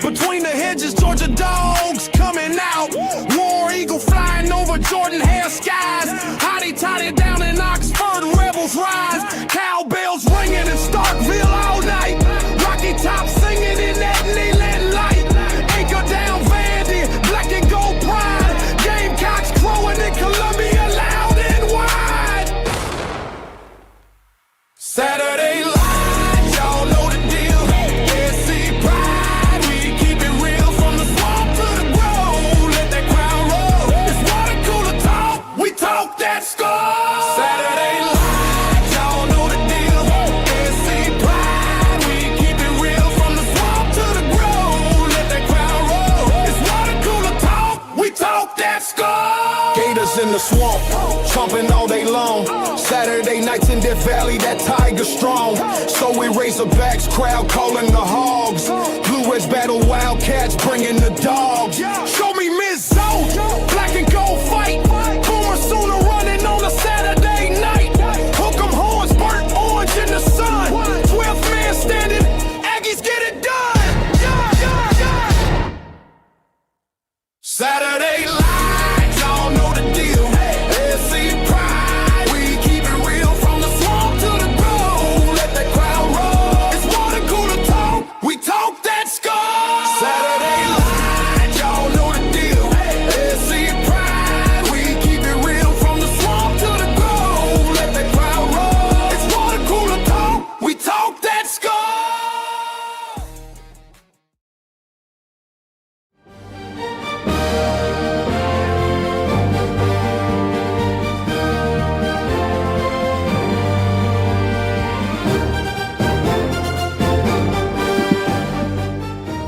Between the hedges, Georgia dogs coming out. War Eagle flying over Jordan-Hare skies. Hotty toddy down in Oxford, rebels rise. Cowbells ringing in Starkville all night. Rocky Top singing in that Leland light. Anchor down Vandy, black and gold pride. Gamecocks crowing in Columbia loud and wide. Saturday light, y'all know the deal. SC pride, we keep it real from the swamp to the grove. Let that crowd roll. It's water cooler talk, we talk that score. Saturday light, y'all know the deal. SC pride, we keep it real from the swamp to the grove. Let that crowd roll. It's water cooler talk, we talk that score. Gators in the swamp, chomping all day long. Saturday nights in Death Valley, that tiger strong. So we Razorbacks, crowd calling the hogs. Blue Reds battle Wildcats, bringing the dogs. Show me Miss Zoe, black and gold fight. Boomer Sooner running on a Saturday night. Hook 'em horns, burnt orange in the sun. 12th man standing, Aggies get it done. Saturday light, y'all know the deal. SC pride, we keep it real from the swamp to the grove. Let that crowd roll. It's water cooler talk, we talk that score. Saturday light, y'all know the deal. SC pride, we keep it real from the swamp to the grove. Let that crowd roll. It's water cooler talk, we talk that score.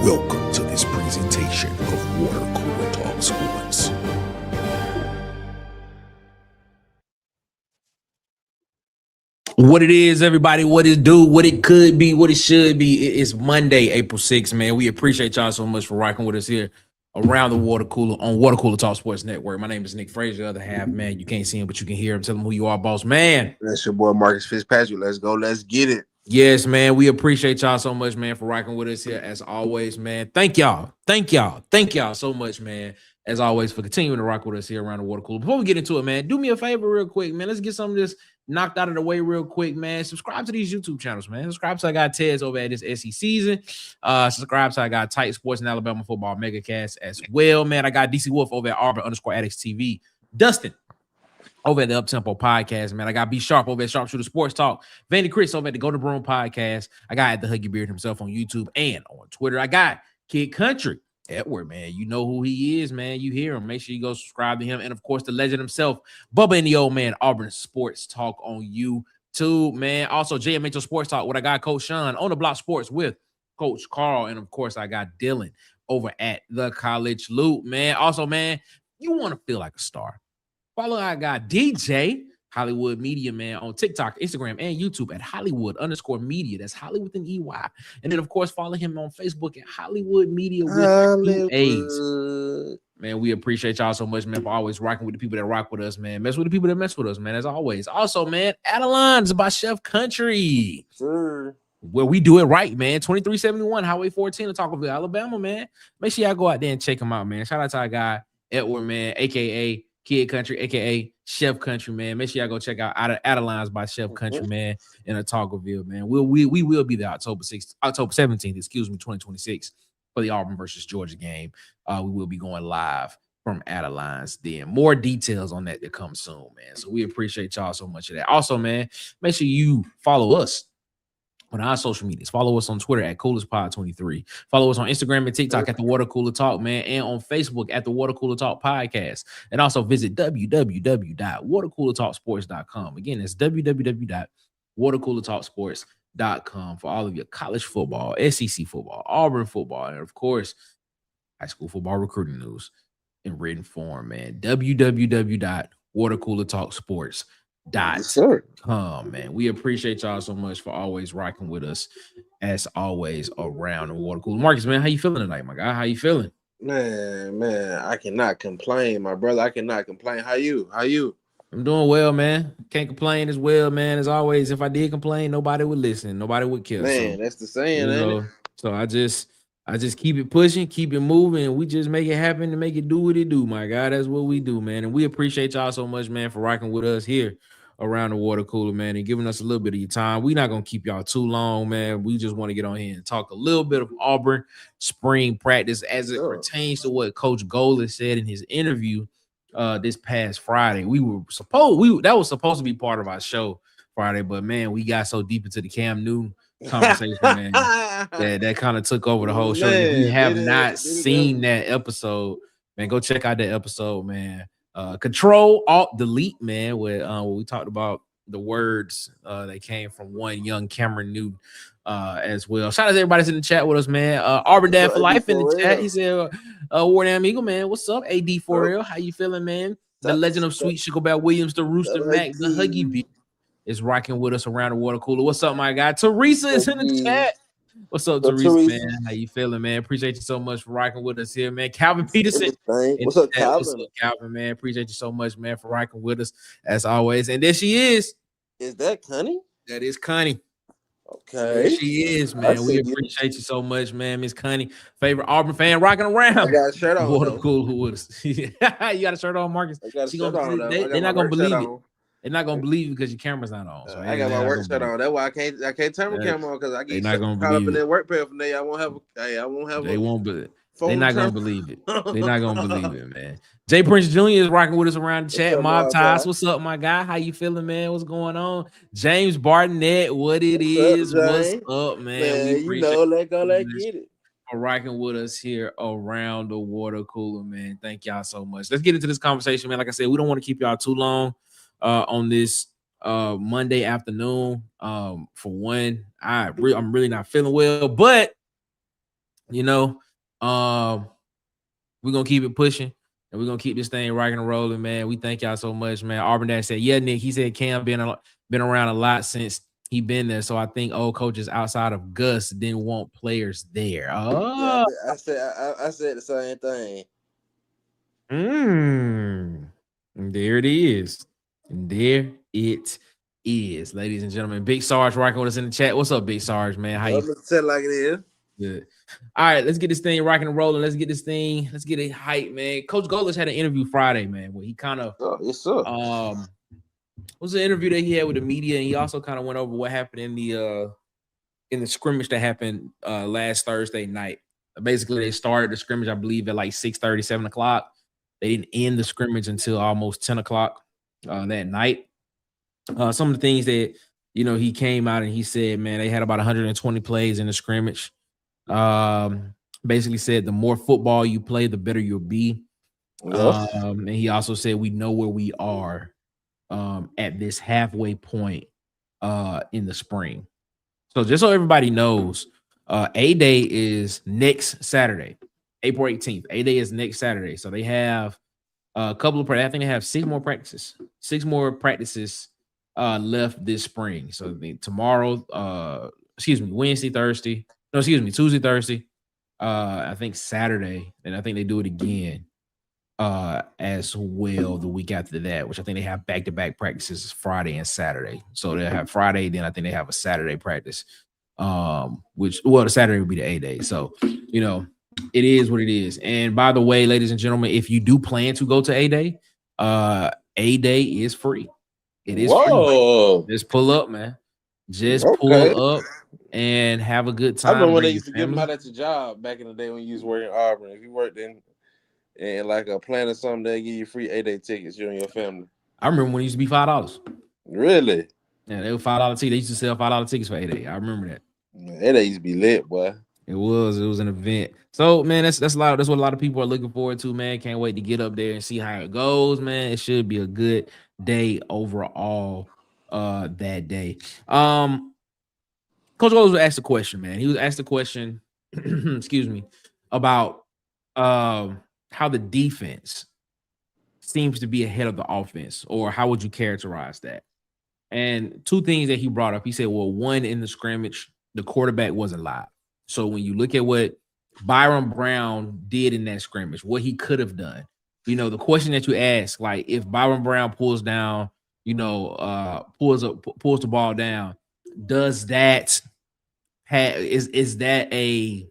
Welcome to this presentation of Water Cooler Talk Sports. What it is, everybody, what it do, what it could be, what it should be. It's Monday, April 6th, man. We appreciate y'all so much for rocking with us here around the Water Cooler on Water Cooler Talk Sports Network. My name is Nick Frazier, the other half, man. You can't see him, but you can hear him. Tell him who you are, boss man. That's your boy Marcus Fitzpatrick. Let's go. Let's get it. Yes, man. We appreciate y'all so much, man, for rocking with us here as always, man. Thank y'all so much, man, as always, for continuing to rock with us here around the Water Cooler. Before we get into it, man, do me a favor real quick, man. Let's get some of this knocked out of the way real quick, man. Subscribe to these YouTube channels, man. Subscribe to I Got Ted's over at this SEC season. Subscribe to I Got Tight Sports and Alabama Football Megacast as well, man. I got DC Wolf over at Auburn _Addicts TV. Dustin over at the Uptempo Podcast, man. I got B Sharp over at Sharpshooter Sports Talk. Vandy Chris over at the Golden Broom Podcast. I got at the Huggy Beard himself on YouTube and on Twitter. I got Kid Country Edward, man. You know who he is, man. You hear him. Make sure you go subscribe to him. And, of course, the legend himself, Bubba and the Old Man, Auburn Sports Talk on YouTube, man. Also, JMHO Sports Talk, what I got Coach Sean on the Block Sports with Coach Carl. And, of course, I got Dylan over at the College Loop, man. Also, man, you want to feel like a star. Follow I got DJ Hollywood Media, man, on TikTok, Instagram, and YouTube at Hollywood_media. That's Hollywood with an EY. And then, of course, follow him on Facebook at Hollywood Media with two A's. Man, we appreciate y'all so much, man, for always rocking with the people that rock with us, man. Mess with the people that mess with us, man, as always. Also, man, Adelines by Chef Country. Sure. Where we do it right, man. 2371 Highway 14 in Talkerville, Alabama, man. Make sure y'all go out there and check him out, man. Shout out to our guy, Edward, man, a.k.a. Kid Country, a.k.a. Chef Country, man. Make sure y'all go check out Adelines by Chef Country, man, in Talkerville, man. We will be there October 17th, 2026, for the Auburn versus Georgia game. We will be going live from Adelines then. More details on that to come soon, man. So we appreciate y'all so much of that. Also, man, make sure you follow us on our social medias. Follow us on Twitter at CoolersPod23. Follow us on Instagram and TikTok at the Water Cooler Talk, man, and on Facebook at the Water Cooler Talk Podcast. And also visit www.watercoolertalksports.com. Again, it's www.watercoolertalksports.com for all of your college football, SEC football, Auburn football, and of course, high school football recruiting news in written form, man. www.watercoolertalksports.com, man. We appreciate y'all so much for always rocking with us, as always, around the water cooler. Marcus, man, how you feeling tonight, my guy? How you feeling? Man, I cannot complain, my brother. I cannot complain. How you? I'm doing well, man. Can't complain as well, man. As always, if I did complain, nobody would listen. Nobody would care. Man, that's the saying, ain't it? So I just keep it pushing, keep it moving, and we just make it happen and make it do what it do, my God. That's what we do, man. And we appreciate y'all so much, man, for rocking with us here around the water cooler, man, and giving us a little bit of your time. We're not gonna keep y'all too long, man. We just want to get on here and talk a little bit of Auburn spring practice as it pertains to what Coach Golesh said in his interview this past Friday. That was supposed to be part of our show Friday, but man, we got so deep into the Cam Newton conversation, man, that kind of took over the whole show. If you have not seen that episode, man, go check out that episode, man. Control Alt Delete, man, where we talked about the words that came from one young Cameron Newton as well. Shout out to everybody that's in the chat with us, man. Auburn Dad for Life in the chat. He said, Warden Eagle, man, what's up? AD for real. How you feeling, man? The legend of Sweet Sugarbat Williams, the Rooster Mac, the Huggy Bee is rocking with us around the water cooler. What's up, my guy? Teresa is in the chat. What's up, Teresa, man? How you feeling, man? Appreciate you so much for rocking with us here, man. Calvin Peterson. What's up, Calvin? What's up, Calvin, man? Appreciate you so much, man, for rocking with us as always. And there she is. Is that Connie? That is Connie. Okay. There she is, man. We appreciate you so much, man. Miss Connie, favorite Auburn fan rocking around. I got a shirt on. Water cooler with us. You got a shirt on, Marcus? I got a shirt on. They're not going to believe it. They're not gonna believe you because your camera's not on. So I got my work shirt on. That's why I can't turn my camera on because I get caught up in that work paraphernalia. I won't have. They won't believe. They're not gonna believe it. They're not gonna believe it, man. Jay Prince Jr. is rocking with us around the chat. Mob Ties, what's up, my guy? How you feeling, man? What's going on? James Barnett, what's up, man? We appreciate let's get it. For rocking with us here around the water cooler, man. Thank y'all so much. Let's get into this conversation, man. Like I said, we don't want to keep y'all too long. On this Monday afternoon. For one, I'm really not feeling well, but we're gonna keep it pushing and we're gonna keep this thing rocking and rolling, man. We thank y'all so much, man. Auburn Dad said, yeah, Nick. He said Cam been around a lot since he been there, so I think old coaches outside of Gus didn't want players there. Yeah, I said the same thing. There it is. And there it is, ladies and gentlemen. Big Sarge rocking with us in the chat. What's up, Big Sarge, man? How you? Tell like it is. Good. All right, let's get this thing rocking and rolling. Let's get it hype, man. Coach Golesh had an interview Friday, man, where he kind of was an interview that he had with the media, and he also kind of went over what happened in the scrimmage that happened last Thursday night. Basically, they started the scrimmage, I believe, at like 6:30, 7 o'clock. They didn't end the scrimmage until almost 10 o'clock. That night. Some of the things that he came out and he said, man, they had about 120 plays in the scrimmage. Basically said the more football you play, the better you'll be. And he also said we know where we are at this halfway point in the spring. So just so everybody knows, A-Day is next Saturday, April 18th. A-Day is next Saturday. So they have a couple of practices. I think they have 6 more practices left this spring. So tomorrow, Tuesday, Thursday, I think Saturday, and I think they do it again as well the week after that, which I think they have back-to-back practices Friday and Saturday. So they have Friday, then I think they have a Saturday practice, the Saturday would be the A-Day. So, it is what it is. And by the way, ladies and gentlemen, if you do plan to go to A-Day, A-Day is free. It is free. Just pull up, man. Pull up and have a good time. I remember when they used to give them out at your job back in the day when you was working in Auburn. If you worked in like a plant or something, they give you free A-Day tickets, you and your family. I remember when it used to be $5. Really? Yeah, they were $5 tickets. They used to sell $5 tickets for 8A. I remember that. It used to be lit, boy. It was an event. So man, that's a lot. That's what a lot of people are looking forward to, man. Can't wait to get up there and see how it goes, man. It should be a good day overall. That day. Coach Golesh was asked a question, man. He was asked a question, excuse me, about how the defense seems to be ahead of the offense, or how would you characterize that? And two things that he brought up. He said, well, one, in the scrimmage, the quarterback wasn't live. So when you look at what Byrum Brown did in that scrimmage, what he could have done, the question that you ask, like if Byrum Brown pulls down, pulls the ball down, does that is that a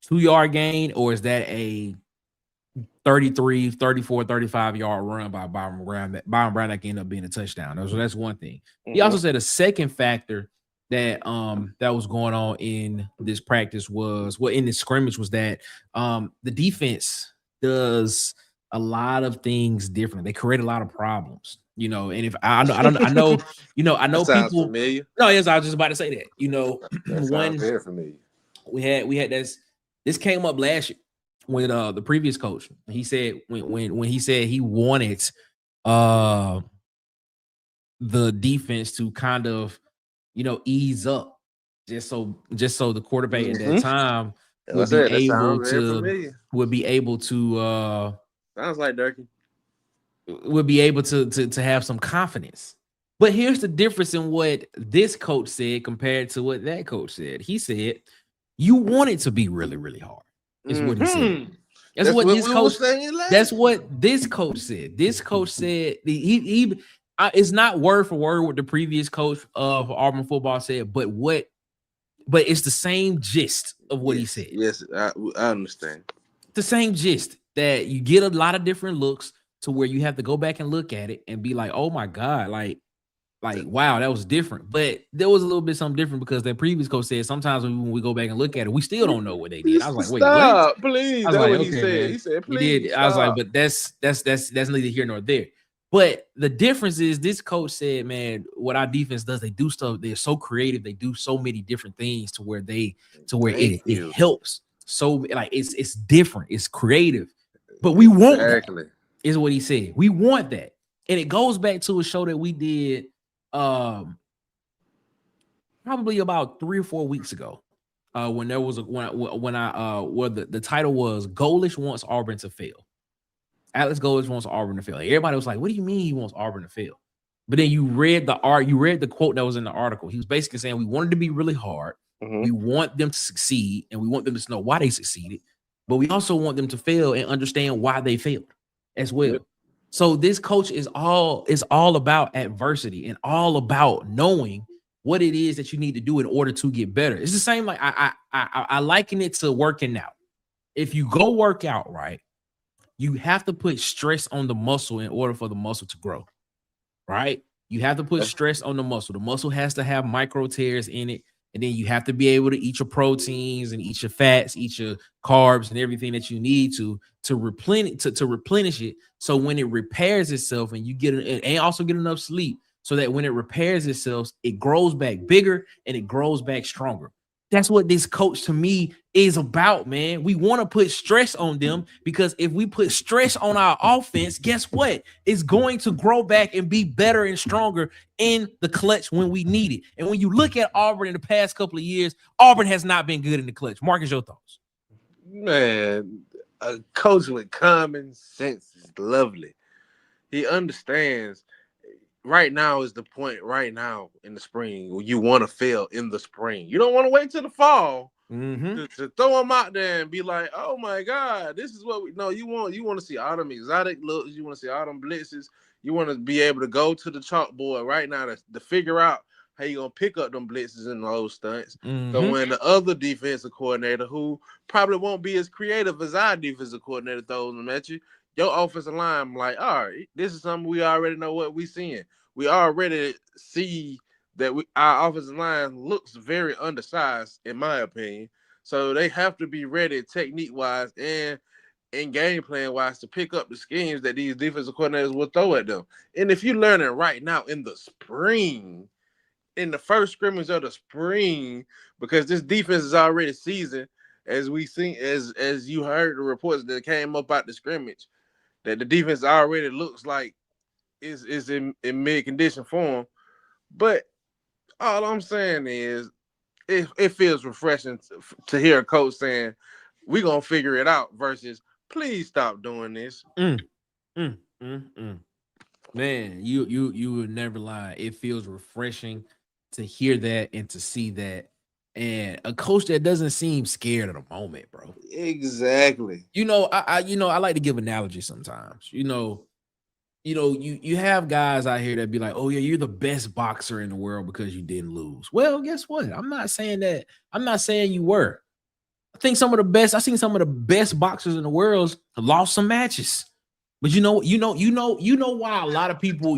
2-yard gain, or is that a 33, 34, 35-yard run by Byrum Brown that can end up being a touchdown? So that's one thing. Mm-hmm. He also said a second factor that was going on in this practice in this scrimmage was that the defense does a lot of things differently. They create a lot of problems, and if I know people. Familiar. No, yes, I was just about to say that. That sounds very familiar. We had this came up last year with the previous coach. He said when he said he wanted the defense to kind of ease up just so the quarterback at that time would be able to sounds like Durkin would be able to have some confidence. But here's the difference in what this coach said compared to what that coach said. He said, you want it to be really, really hard, is what he said. That's what this coach said. That's what this coach said. This coach said it's not word for word what the previous coach of Auburn football said, but it's the same gist of what he said. Yes, I understand. The same gist that you get a lot of different looks to where you have to go back and look at it and be like, oh my God, like wow, that was different. But there was a little bit something different because that previous coach said sometimes when we go back and look at it, we still don't know what they did. I was like, wait, stop, what? Please. That's what he said. Man. He said, please. He did. I was like, but that's neither here nor there. But the difference is this coach said, man, what our defense does, they do stuff. They're so creative. They do so many different things to where it helps. So like it's different. It's creative. But we want that, is what he said. We want that. And it goes back to a show that we did probably about 3 or 4 weeks ago. When there was the title was Golesh wants Auburn to fail. Alex Golesh wants Auburn to fail. Everybody was like, what do you mean he wants Auburn to fail? But then you read the quote that was in the article. He was basically saying we wanted to be really hard. Mm-hmm. We want them to succeed, and we want them to know why they succeeded. But we also want them to fail and understand why they failed as well. Yep. So this coach is all about adversity and all about knowing what it is that you need to do in order to get better. It's the same, like I liken it to working out. If you go work out, right, you have to put stress on the muscle in order for the muscle to grow, right? You have to put stress on the muscle. The muscle has to have micro tears in it. And then you have to be able to eat your proteins and eat your fats, eat your carbs and everything that you need to replenish it. So when it repairs itself and you get it, and also get enough sleep so that when it repairs itself, it grows back bigger and it grows back stronger. That's what this coach to me is about, man. We want to put stress on them because if we put stress on our offense, guess what? It's going to grow back and be better and stronger in the clutch when we need it. And when you look at Auburn in the past couple of years, Auburn has not been good in the clutch. Marcus, your thoughts? Man, a coach with common sense is lovely. He understands. Right now is the point. Right now in the spring, where you want to fail in the spring. You don't want to wait till the fall to throw them out there and be like, "Oh my God, this is what we." No, you want to see all them exotic looks. You want to see all them blitzes. You want to be able to go to the chalkboard right now to figure out how you gonna pick up them blitzes and those stunts. So when the other defensive coordinator, who probably won't be as creative as our defensive coordinator, throws them at you, your offensive line, I'm like, all right, this is something we already know what we seeing. We already see that our offensive line looks very undersized, in my opinion. So they have to be ready technique-wise and game plan-wise to pick up the schemes that these defensive coordinators will throw at them. And if you're learning right now in the spring, in the first scrimmage of the spring, because this defense is already seasoned, as we seen, as you heard the reports that came up out the scrimmage, that the defense already looks like is in mid condition form. But all I'm saying is it feels refreshing to hear a coach saying, we're gonna figure it out versus please stop doing this. Mm, mm, mm, mm. Man, you would never lie. It feels refreshing to hear that and to see that. And a coach that doesn't seem scared of the moment, bro. Exactly. I like to give analogies sometimes. You have guys out here that be like, oh yeah, you're the best boxer in the world because you didn't lose. Well, guess what? I'm not saying that. I'm not saying you were. I think I've seen some of the best boxers in the world lost some matches. But why a lot of people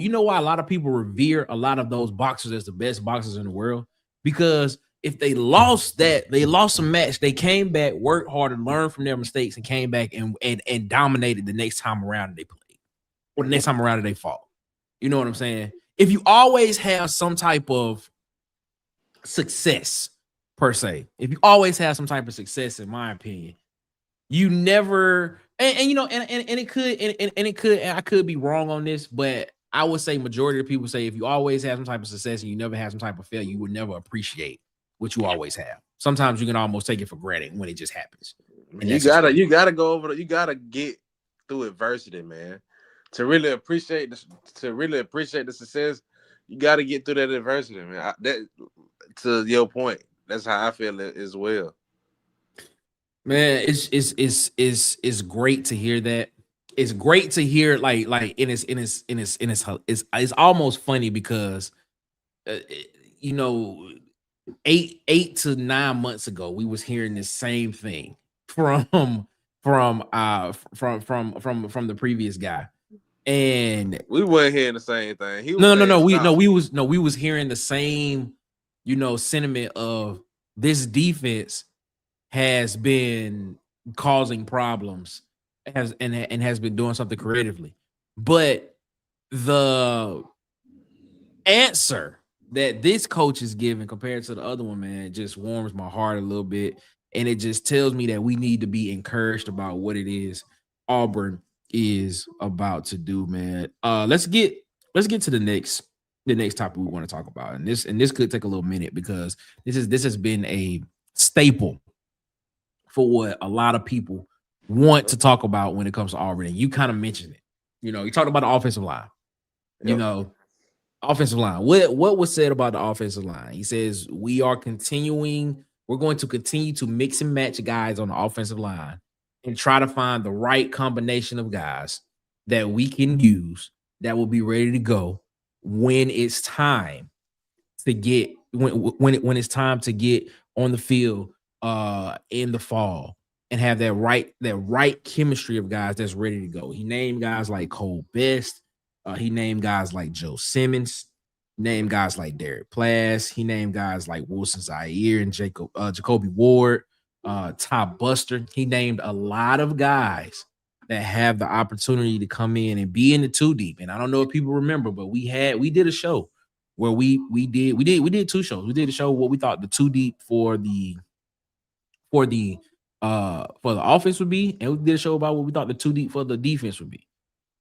revere a lot of those boxers as the best boxers in the world? Because if they lost some match, they came back, worked hard, and learned from their mistakes, and came back and dominated the next time around that they played, or the next time around that they fought. You know what I'm saying? If you always have some type of success, per se, if you always have some type of success, in my opinion, you never I could be wrong on this, but I would say majority of people say if you always have some type of success and you never have some type of failure, you would never appreciate what you always have. Sometimes you can almost take it for granted when it just happens. And You gotta go over. You gotta get through adversity, man. To really appreciate the success, you gotta get through that adversity, man. To your point, that's how I feel it as well. Man, it's great to hear that. It's great to hear like it's almost funny because uh, you know 8 to 9 months ago we was hearing the same thing from the previous guy, and We weren't hearing the same thing. He was no saying stop. we was hearing the same sentiment of this defense has been causing problems, has been doing something creatively. But the answer that this coach is giving compared to the other one, man, it just warms my heart a little bit. And it just tells me that we need to be encouraged about what it is Auburn is about to do, man. Let's get to the next topic we want to talk about. And this could take a little minute because this has been a staple for what a lot of people want to talk about when it comes to Auburn. And you kind of mentioned it. You talked about the offensive line. Yep. Offensive line. What was said about the offensive line? He says we're going to continue to mix and match guys on the offensive line and try to find the right combination of guys that we can use that will be ready to go when it's time to get when it's time to get on the field in the fall and have that right chemistry of guys that's ready to go. He named guys like Cole Best. He named guys like Joe Simmons. Named guys like Derek Plass. He named guys like Wilson Zaire and Jacoby Ward, Ty Buster. He named a lot of guys that have the opportunity to come in and be in the 2 deep. And I don't know if people remember, but we did a show where we did 2 shows. We did a show what we thought the 2 deep for the offense would be, and we did a show about what we thought the 2 deep for the defense would be.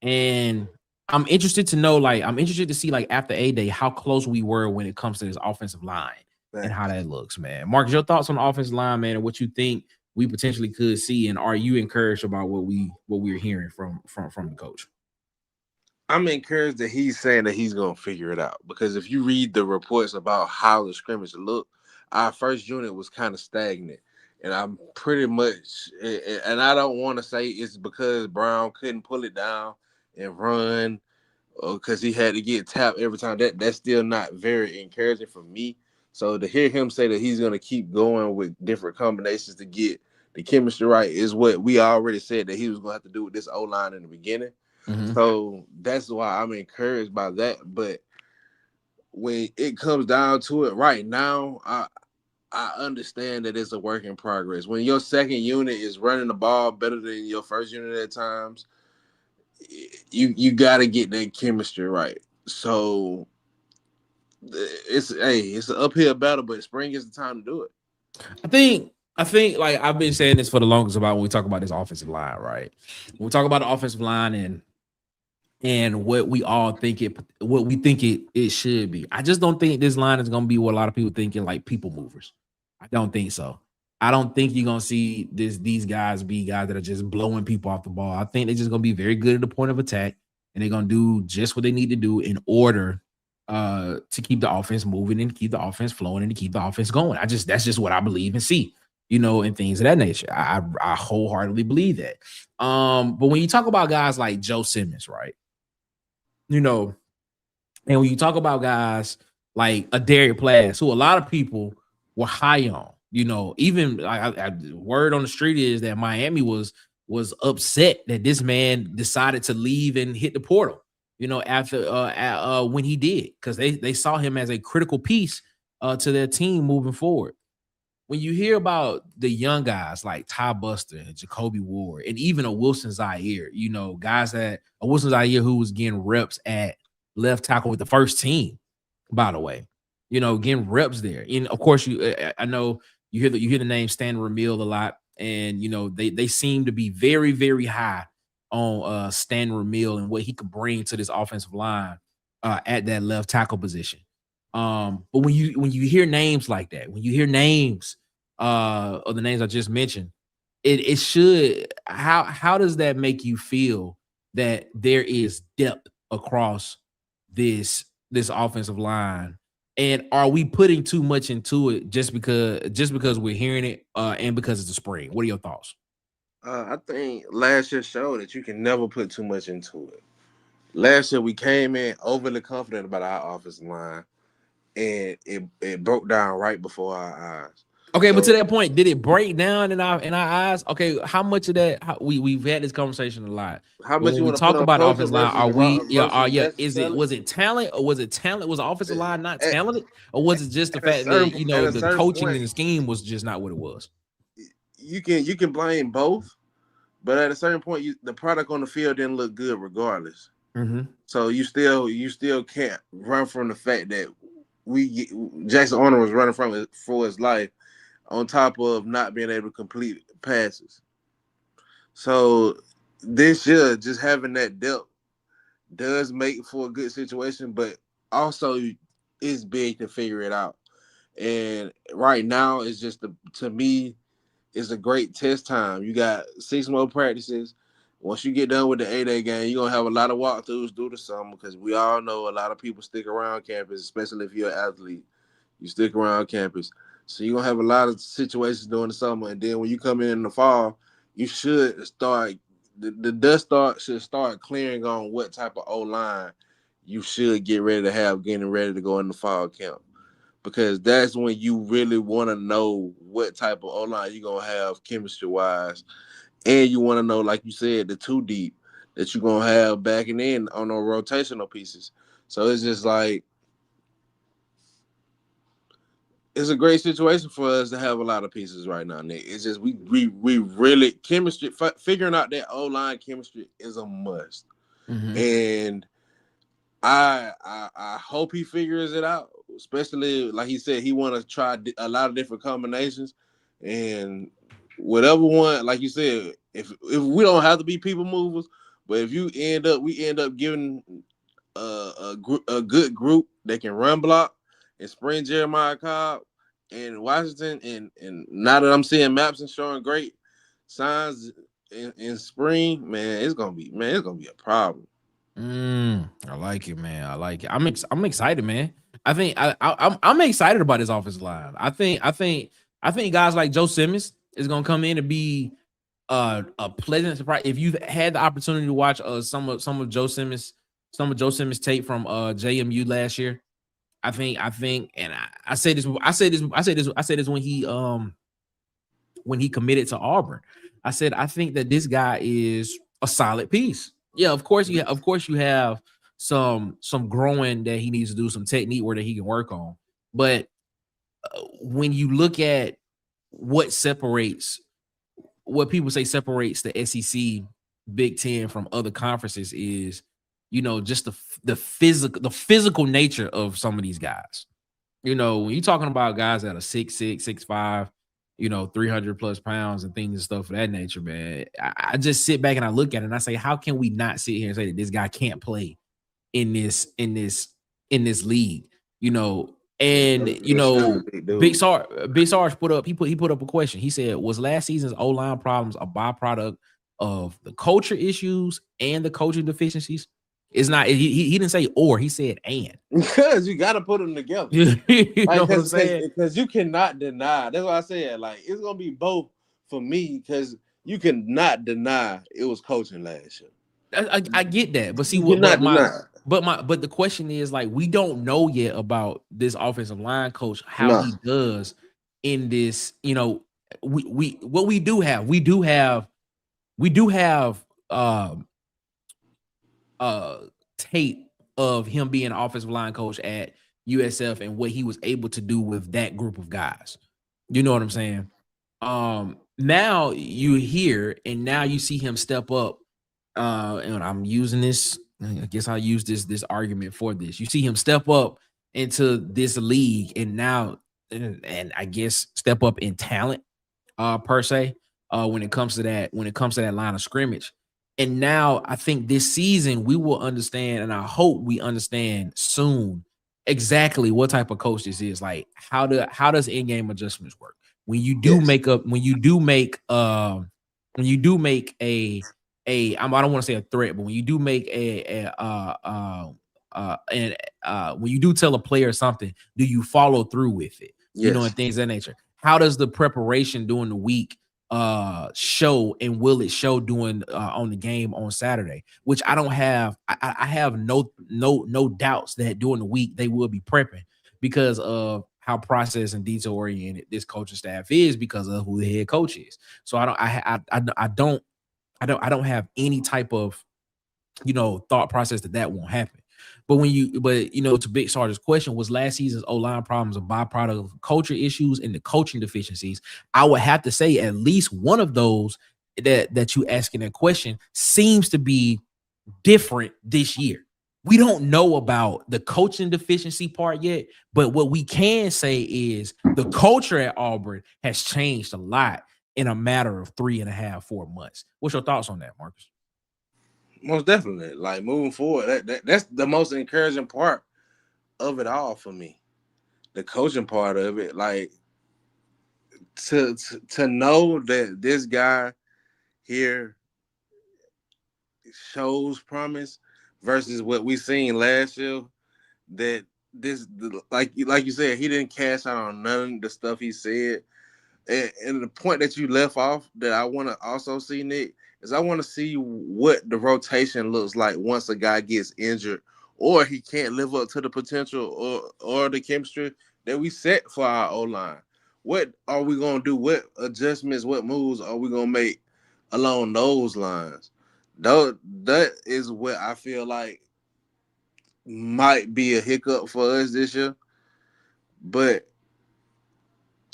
And I'm interested to see like after A-Day how close we were when it comes to this offensive line and how that looks, man. Marcus, your thoughts on the offensive line, man, and what you think we potentially could see, and are you encouraged about what we're hearing from the coach? I'm encouraged that he's saying that he's gonna figure it out, because if you read the reports about how the scrimmage looked, our first unit was kind of stagnant. And I'm pretty much, and I don't want to say it's because Brown couldn't pull it down and run, or because he had to get tapped every time. That's still not very encouraging for me. So to hear him say that he's going to keep going with different combinations to get the chemistry right is what we already said that he was going to have to do with this O-line in the beginning. Mm-hmm. So that's why I'm encouraged by that. But when it comes down to it right now, I understand that it's a work in progress. When your second unit is running the ball better than your first unit at times, you got to get that chemistry right. So it's an uphill battle, but spring is the time to do it. I think like I've been saying this for the longest about when we talk about this offensive line, right? When we talk about the offensive line and what we all think it should be. I just don't think this line is gonna be what a lot of people thinking, like people movers. I don't think so. I don't think you're gonna see these guys be guys that are just blowing people off the ball. I think they're just gonna be very good at the point of attack, and they're gonna do just what they need to do in order to keep the offense moving and keep the offense flowing and to keep the offense going. That's just what I believe and see, and things of that nature. I wholeheartedly believe that. But when you talk about guys like Joe Simmons, right? And when you talk about guys like a Derek Plass, who a lot of people were high on, even word on the street is that Miami was upset that this man decided to leave and hit the portal, after when he did, because they saw him as a critical piece to their team moving forward. When you hear about the young guys like Ty Buster and Jacoby Ward and even a Wilson Zaire, guys that a Wilson Zaire who was getting reps at left tackle with the first team, by the way, getting reps there. And of course, I know you hear the name Stan Ramil a lot, and they seem to be very, very high on Stan Ramil and what he could bring to this offensive line at that left tackle position. But when you hear names like that, when you hear names of the names I just mentioned, it should how does that make you feel that there is depth across this offensive line? And are we putting too much into it just because we're hearing it and because it's the spring? What are your thoughts? I think last year showed that you can never put too much into it. Last year we came in overly confident about our offensive line, and it broke down right before our eyes. Okay, but to that point, did it break down in our eyes? Okay, how much of that we've had this conversation a lot. How much you we want to talk put on about coaching offensive line? Are versus we versus was it talent or was it talent? Was the offensive line not At- talented, or was it just the at a fact certain- that at a the certain coaching point, and the scheme was just not what it was? you can blame both, but at a certain point, the product on the field didn't look good regardless. Mm-hmm. So you still can't run from the fact that Jackson Arnold was running from it for his life, on top of not being able to complete passes. So this year, just having that depth does make for a good situation, but also it's big to figure it out. And right now, it's just to me, it's a great test time. You got 6 more practices. Once you get done with the 8A game, you're gonna have a lot of walkthroughs through the summer, because we all know a lot of people stick around campus, especially if you're an athlete. You stick around campus. So you're gonna have a lot of situations during the summer. And then when you come in the fall, you should start the dust should start clearing on what type of O-line you should get ready to have, getting ready to go in the fall camp. Because that's when you really want to know what type of O-line you're gonna have chemistry-wise. And you want to know, like you said, the two deep that you're gonna have backing in on those rotational pieces. So it's just like, it's a great situation for us to have a lot of pieces right now, Nick. It's just we really chemistry, figuring out that O-line chemistry is a must. Mm-hmm. And I hope he figures it out, especially like he said, he want to try a lot of different combinations, and whatever one, like you said, if we don't have to be people movers, but if we end up giving a good group that can run block and spring Jeremiah Cobb and Washington, and now that I'm seeing maps and showing great signs in spring, man, it's gonna be a problem. I like it, man. I like it. I'm excited, man. I think I'm excited about this offensive line. I think guys like Joe Simmons is gonna come in and be a pleasant surprise. If you've had the opportunity to watch some of Joe Simmons tape from JMU last year, I think, and I say this when he committed to Auburn. I said I think that this guy is a solid piece. Yeah, of course you have some growing that he needs to do, some technique work that he can work on. But when you look at what people say separates the SEC Big Ten from other conferences is just the physical nature of some of these guys. When you're talking about guys that are 6'6", 6'5", 300 plus pounds and things and stuff of that nature, man, I just sit back and I look at it and I say, how can we not sit here and say that this guy can't play in this league? And Big Sarge put up a question. He said, was last season's O-line problems a byproduct of the culture issues and the coaching deficiencies? It's not. He didn't say or. He said and. Because you got to put them together. You know what I'm saying? Because you cannot deny. That's what I said. Like, it's gonna be both for me because you cannot deny it was coaching last year. I get that, but see, but the question is, like, we don't know yet about this offensive line coach, how he does in this. We do have tape of him being an offensive line coach at USF and what he was able to do with that group of guys. You know what I'm saying? Now you hear and now you see him step up. And I'm using this. I guess I'll use this argument for this. You see him step up into this league and now and I guess step up in talent per se when it comes to that line of scrimmage. And now I think this season we will understand, and I hope we understand soon exactly what type of coach this is. Like how does in-game adjustments work? When you do make I don't want to say a threat, but when you do make when you do tell a player something, do you follow through with it? Yes. And things of that nature. How does the preparation during the week show, and will it show during on the game on Saturday? Which I don't have. I have no doubts that during the week they will be prepping because of how process and detail oriented this coaching staff is because of who the head coach is. So I don't have any type of thought process that won't happen. But to Big Sarge's question, was last season's O-line problems a byproduct of culture issues and the coaching deficiencies? I would have to say at least one of those that you asking that question seems to be different this year. We don't know about the coaching deficiency part yet, but what we can say is the culture at Auburn has changed a lot in a matter of 3.5, 4 months. What's your thoughts on that, Marcus? Most definitely. Like moving forward, that's the most encouraging part of it all for me. The coaching part of it, like to know that this guy here shows promise versus what we seen last year. That this, like you said, he didn't cash out on none of the stuff he said. And the point that you left off that I want to also see, Nick, is I want to see what the rotation looks like once a guy gets injured or he can't live up to the potential or the chemistry that we set for our O-line. What are we going to do? What adjustments, what moves are we going to make along those lines? That is what I feel like might be a hiccup for us this year. But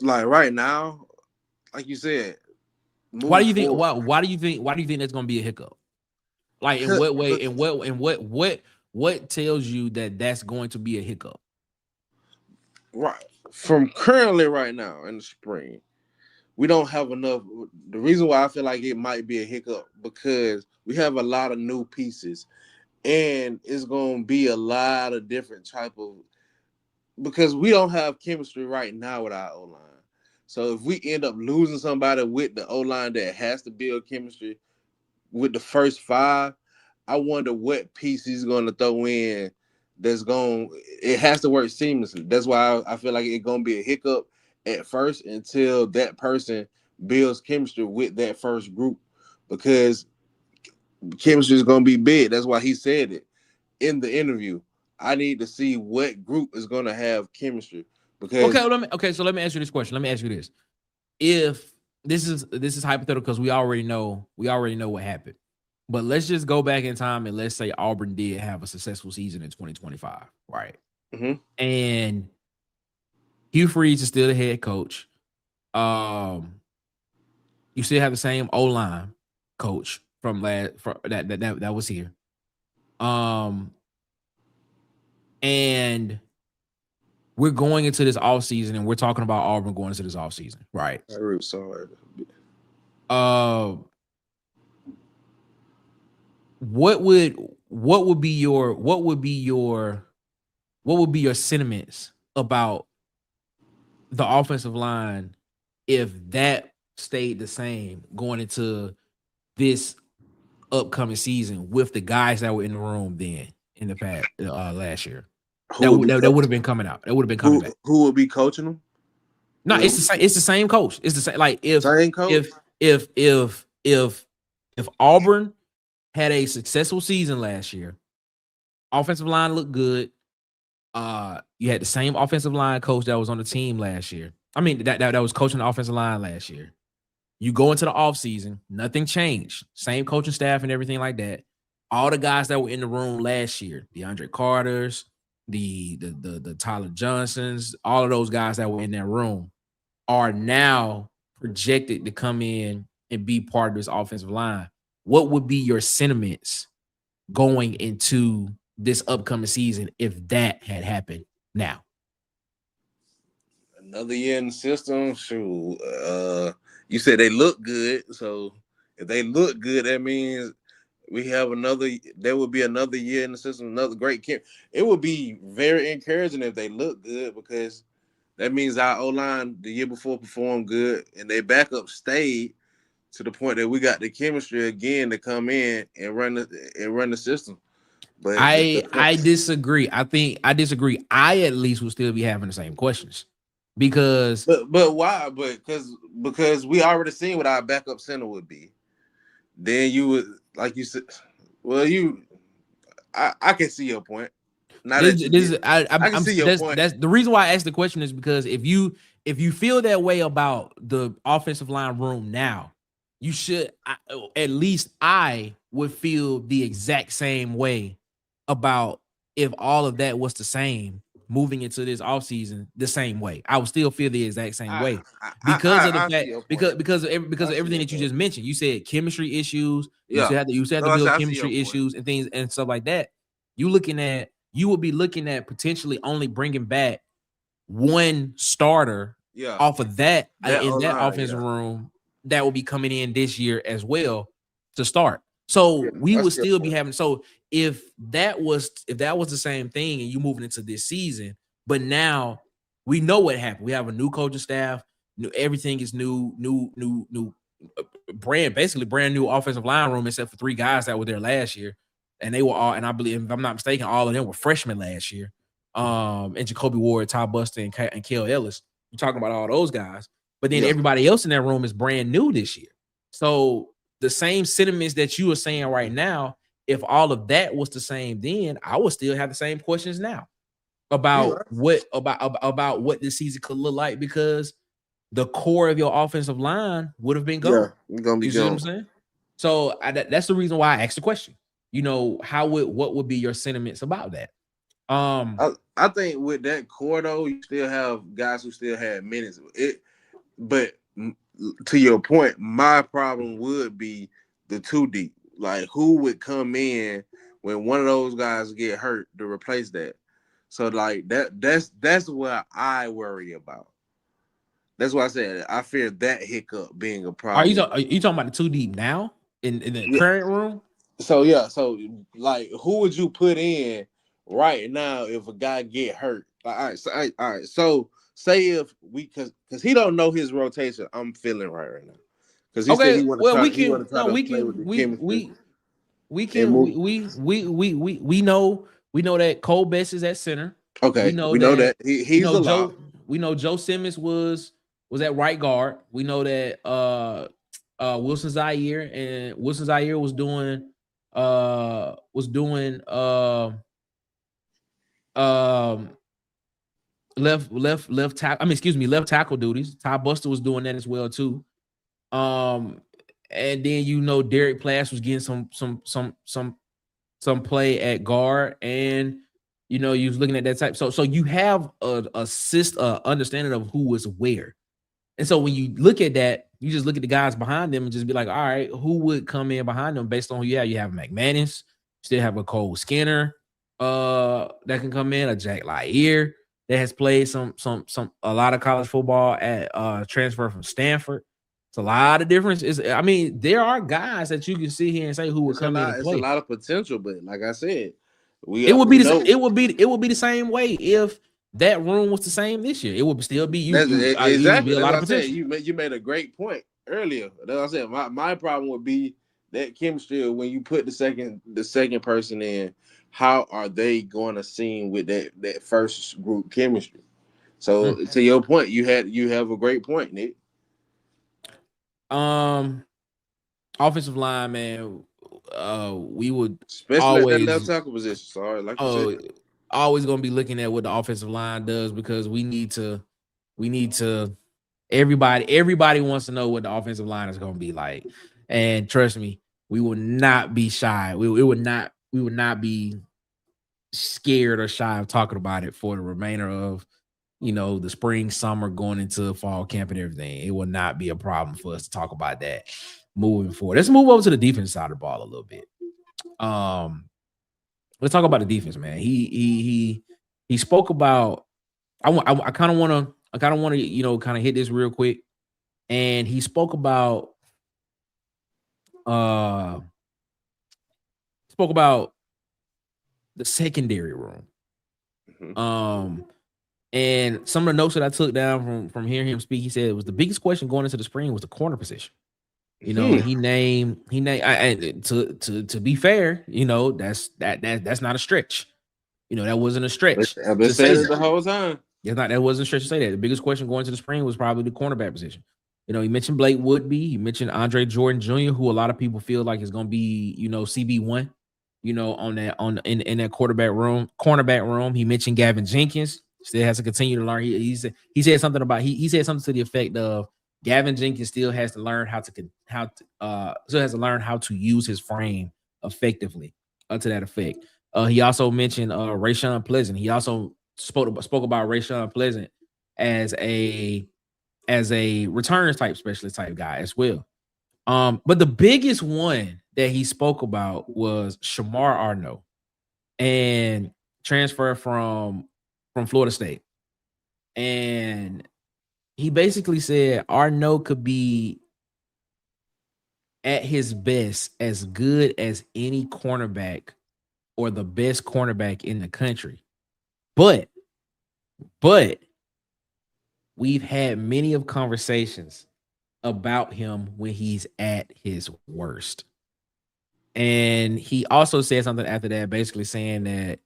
like right now, like you said, why do you think that's going to be a hiccup? Like in what way? In what tells you that that's going to be a hiccup? Right. From currently right now in the spring, we don't have enough. The reason why I feel like it might be a hiccup because we have a lot of new pieces, and it's going to be a lot of different type of, because we don't have chemistry right now with our O-line. So if we end up losing somebody with the O-line that has to build chemistry with the first 5, I wonder what piece he's going to throw in it has to work seamlessly. That's why I feel like it's going to be a hiccup at first until that person builds chemistry with that first group, because chemistry is going to be big. That's why he said it in the interview. I need to see what group is going to have chemistry. Because so let me ask you this question. Let me ask you this: if this is hypothetical because we already know what happened, but let's just go back in time and let's say Auburn did have a successful season in 2025, right? Mm-hmm. And Hugh Freeze is still the head coach. You still have the same O-line coach that was here. And we're going into this offseason and we're talking about Auburn going into this offseason, right? I really sorry. What would be your sentiments about the offensive line if that stayed the same going into this upcoming season with the guys that were in the room then in the past last year? That would have been coming out. That would have been coming back. Who would be coaching them? No, it's the same. It's the same coach. It's the same. Like Same coach? if Auburn had a successful season last year, offensive line looked good. You had the same offensive line coach that was on the team last year. I mean, that was coaching the offensive line last year. You go into the offseason, nothing changed. Same coaching staff and everything like that. All the guys that were in the room last year, DeAndre Carters, the Tyler Johnsons, all of those guys that were in that room are now projected to come in and be part of this offensive line. What would be your sentiments going into this upcoming season if that had happened now? Another year in the system. Shoot, you said they look good. So if they look good, that means we have another. There would be another year in the system, another great camp. It would be very encouraging if they look good because that means our O-line the year before performed good and their backup stayed to the point that we got the chemistry again to come in and run the system. But I disagree. I disagree. I at least would still be having the same questions because. But why? Because we already seen what our backup center would be. Then you would, like you said, well, I can see your point. I can see your point. That's the reason why I asked the question is because if you feel that way about the offensive line room now, you should at least I would feel the exact same way about if all of that was the same moving into this offseason the same way. I would still feel the exact same way because of the fact because of everything that you just mentioned. You said chemistry issues. Yeah. You said to build chemistry issues and things and stuff like that. You would be looking at potentially only bringing back one starter off of that in that offensive room that will be coming in this year as well to start. So we would still be having. So if that was the same thing and you moving into this season, but now we know what happened. We have a new coaching staff. Everything is new basically brand new offensive line room except for 3 guys that were there last year. And they were all, and I believe, if I'm not mistaken, all of them were freshmen last year. And Jacoby Ward, Ty Buster, and Kale Ellis. You're talking about all those guys. But then everybody else in that room is brand new this year. So the same sentiments that you are saying right now, if all of that was the same then, I would still have the same questions now about what this season could look like because the core of your offensive line would have been gone. Yeah, gonna be you see what I'm saying? So that's the reason why I asked the question. You know, what would be your sentiments about that? I think with that core though, you still have guys who still had minutes. But to your point, my problem would be the 2 deep. Like who would come in when one of those guys get hurt to replace that? So like that's what I worry about. That's why I said I fear that hiccup being a problem. Are you talking about the 2 deep now in the current room? So like who would you put in right now if a guy get hurt? Like, all right. So say if we because he don't know his rotation. I'm feeling right now because he said he want to try. We know that Cole Best is at center. Okay, we know that he's a lock. We know Joe Simmons was at right guard. We know that Wilson Zaire was doing left tackle duties. Ty Buster was doing that as well too. And then Derek Plass was getting some play at guard, and you was looking at that type. So you have a understanding of who was where. And so when you look at that, you just look at the guys behind them and just be like, all right, who would come in behind them based on who you have? You have McManus, Still have a Cole Skinner that can come in, a Jack Laier that has played a lot of college football at transfer from Stanford. It's a lot of difference. I mean, there are guys that you can sit here and say who would come in and It's a play. lot of potential, but like I said, It would be the same way if that room was the same this year. It would still be it would be a lot of potential. You made a great point earlier. That's what I said. My problem would be that chemistry when you put the second person in. How are they going to sing with that first group chemistry? So to your point, you have a great point, Nick. Offensive line, man. We would Especially always, at that left tackle position. Sorry, like you said, always gonna be looking at what the offensive line does because we need to. Everybody wants to know what the offensive line is gonna be like, and trust me, we will not be shy. We would not be scared or shy of talking about it for the remainder of the spring, summer, going into fall camp and everything. It will not be a problem for us to talk about that moving forward. Let's move over to the defense side of the ball a little bit. Let's talk about the defense, man. He spoke about. I kind of want to kind of hit this real quick, and he spoke about the secondary room. Mm-hmm. And some of the notes that I took down from hearing him speak, he said it was the biggest question going into the spring was the corner position. He named to be fair, that's not a stretch. That wasn't a stretch. I've been saying it the whole time. That wasn't a stretch to say that. The biggest question going to the spring was probably the cornerback position. He mentioned Blake Woodby, he mentioned Andre Jordan Jr., who a lot of people feel like is going to be, CB1, in that cornerback room. He mentioned Gavin Jenkins. Still has to continue to learn. He said something about he said something to the effect of Gavin Jenkins still has to learn how to use his frame effectively. To that effect. He also mentioned Rayshawn Pleasant. He also spoke about Rayshawn Pleasant as a returns type specialist type guy as well. But the biggest one that he spoke about was Shamar Arno, and transfer from Florida State. And he basically said Arno could be at his best as good as any cornerback or the best cornerback in the country. But we've had many of conversations about him when he's at his worst. And he also said something after that, basically saying that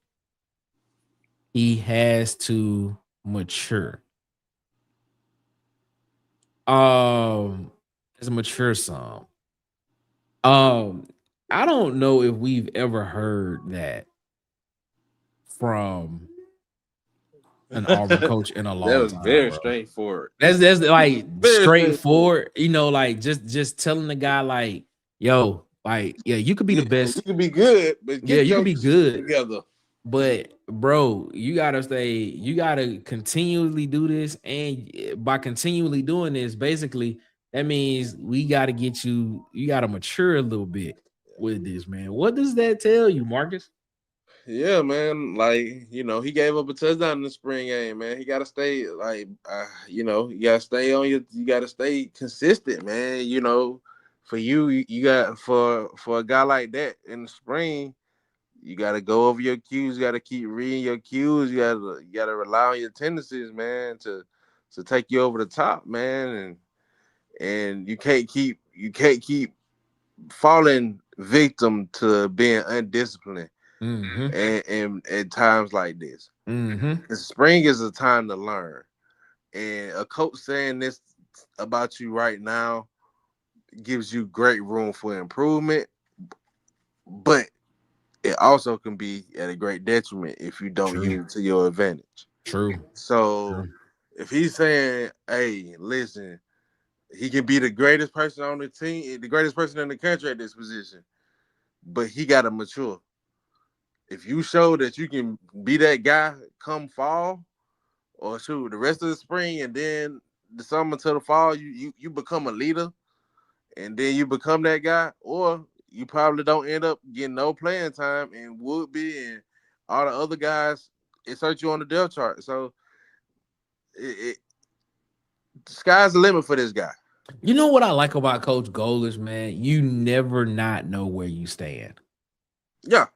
he has to mature. It's a mature some. I don't know if we've ever heard that from an Auburn coach in a long time. That was very bro. straightforward. That's like straightforward, like just telling the guy like, yo, like, yeah, you could be the best. You could be good, but you could be good together. But bro, you gotta continually do this, and by continually doing this, basically that means we gotta get you gotta mature a little bit with this, man. What does that tell you, Marcus? Yeah, man. Like, he gave up a touchdown in the spring game, man. He gotta stay you gotta stay you gotta stay consistent, man. For you got for a guy like that in the spring. You gotta go over your cues. You gotta keep reading your cues. You gotta rely on your tendencies, man, to take you over the top, man. And you can't keep falling victim to being undisciplined. And at times like this, the spring is a time to learn. And a coach saying this about you right now gives you great room for improvement, but it also can be at a great detriment if you don't use it to your advantage. True. So if he's saying, hey, listen, he can be the greatest person on the team, the greatest person in the country at this position, but he got to mature. If you show that you can be that guy come fall, or the rest of the spring, and then the summer to the fall, you become a leader, and then you become that guy, or you probably don't end up getting no playing time, and Woodby and all the other guys insert you on the depth chart. So the sky's the limit for this guy. You know what I like about Coach Golesh, man? You never not know where you stand. Yeah,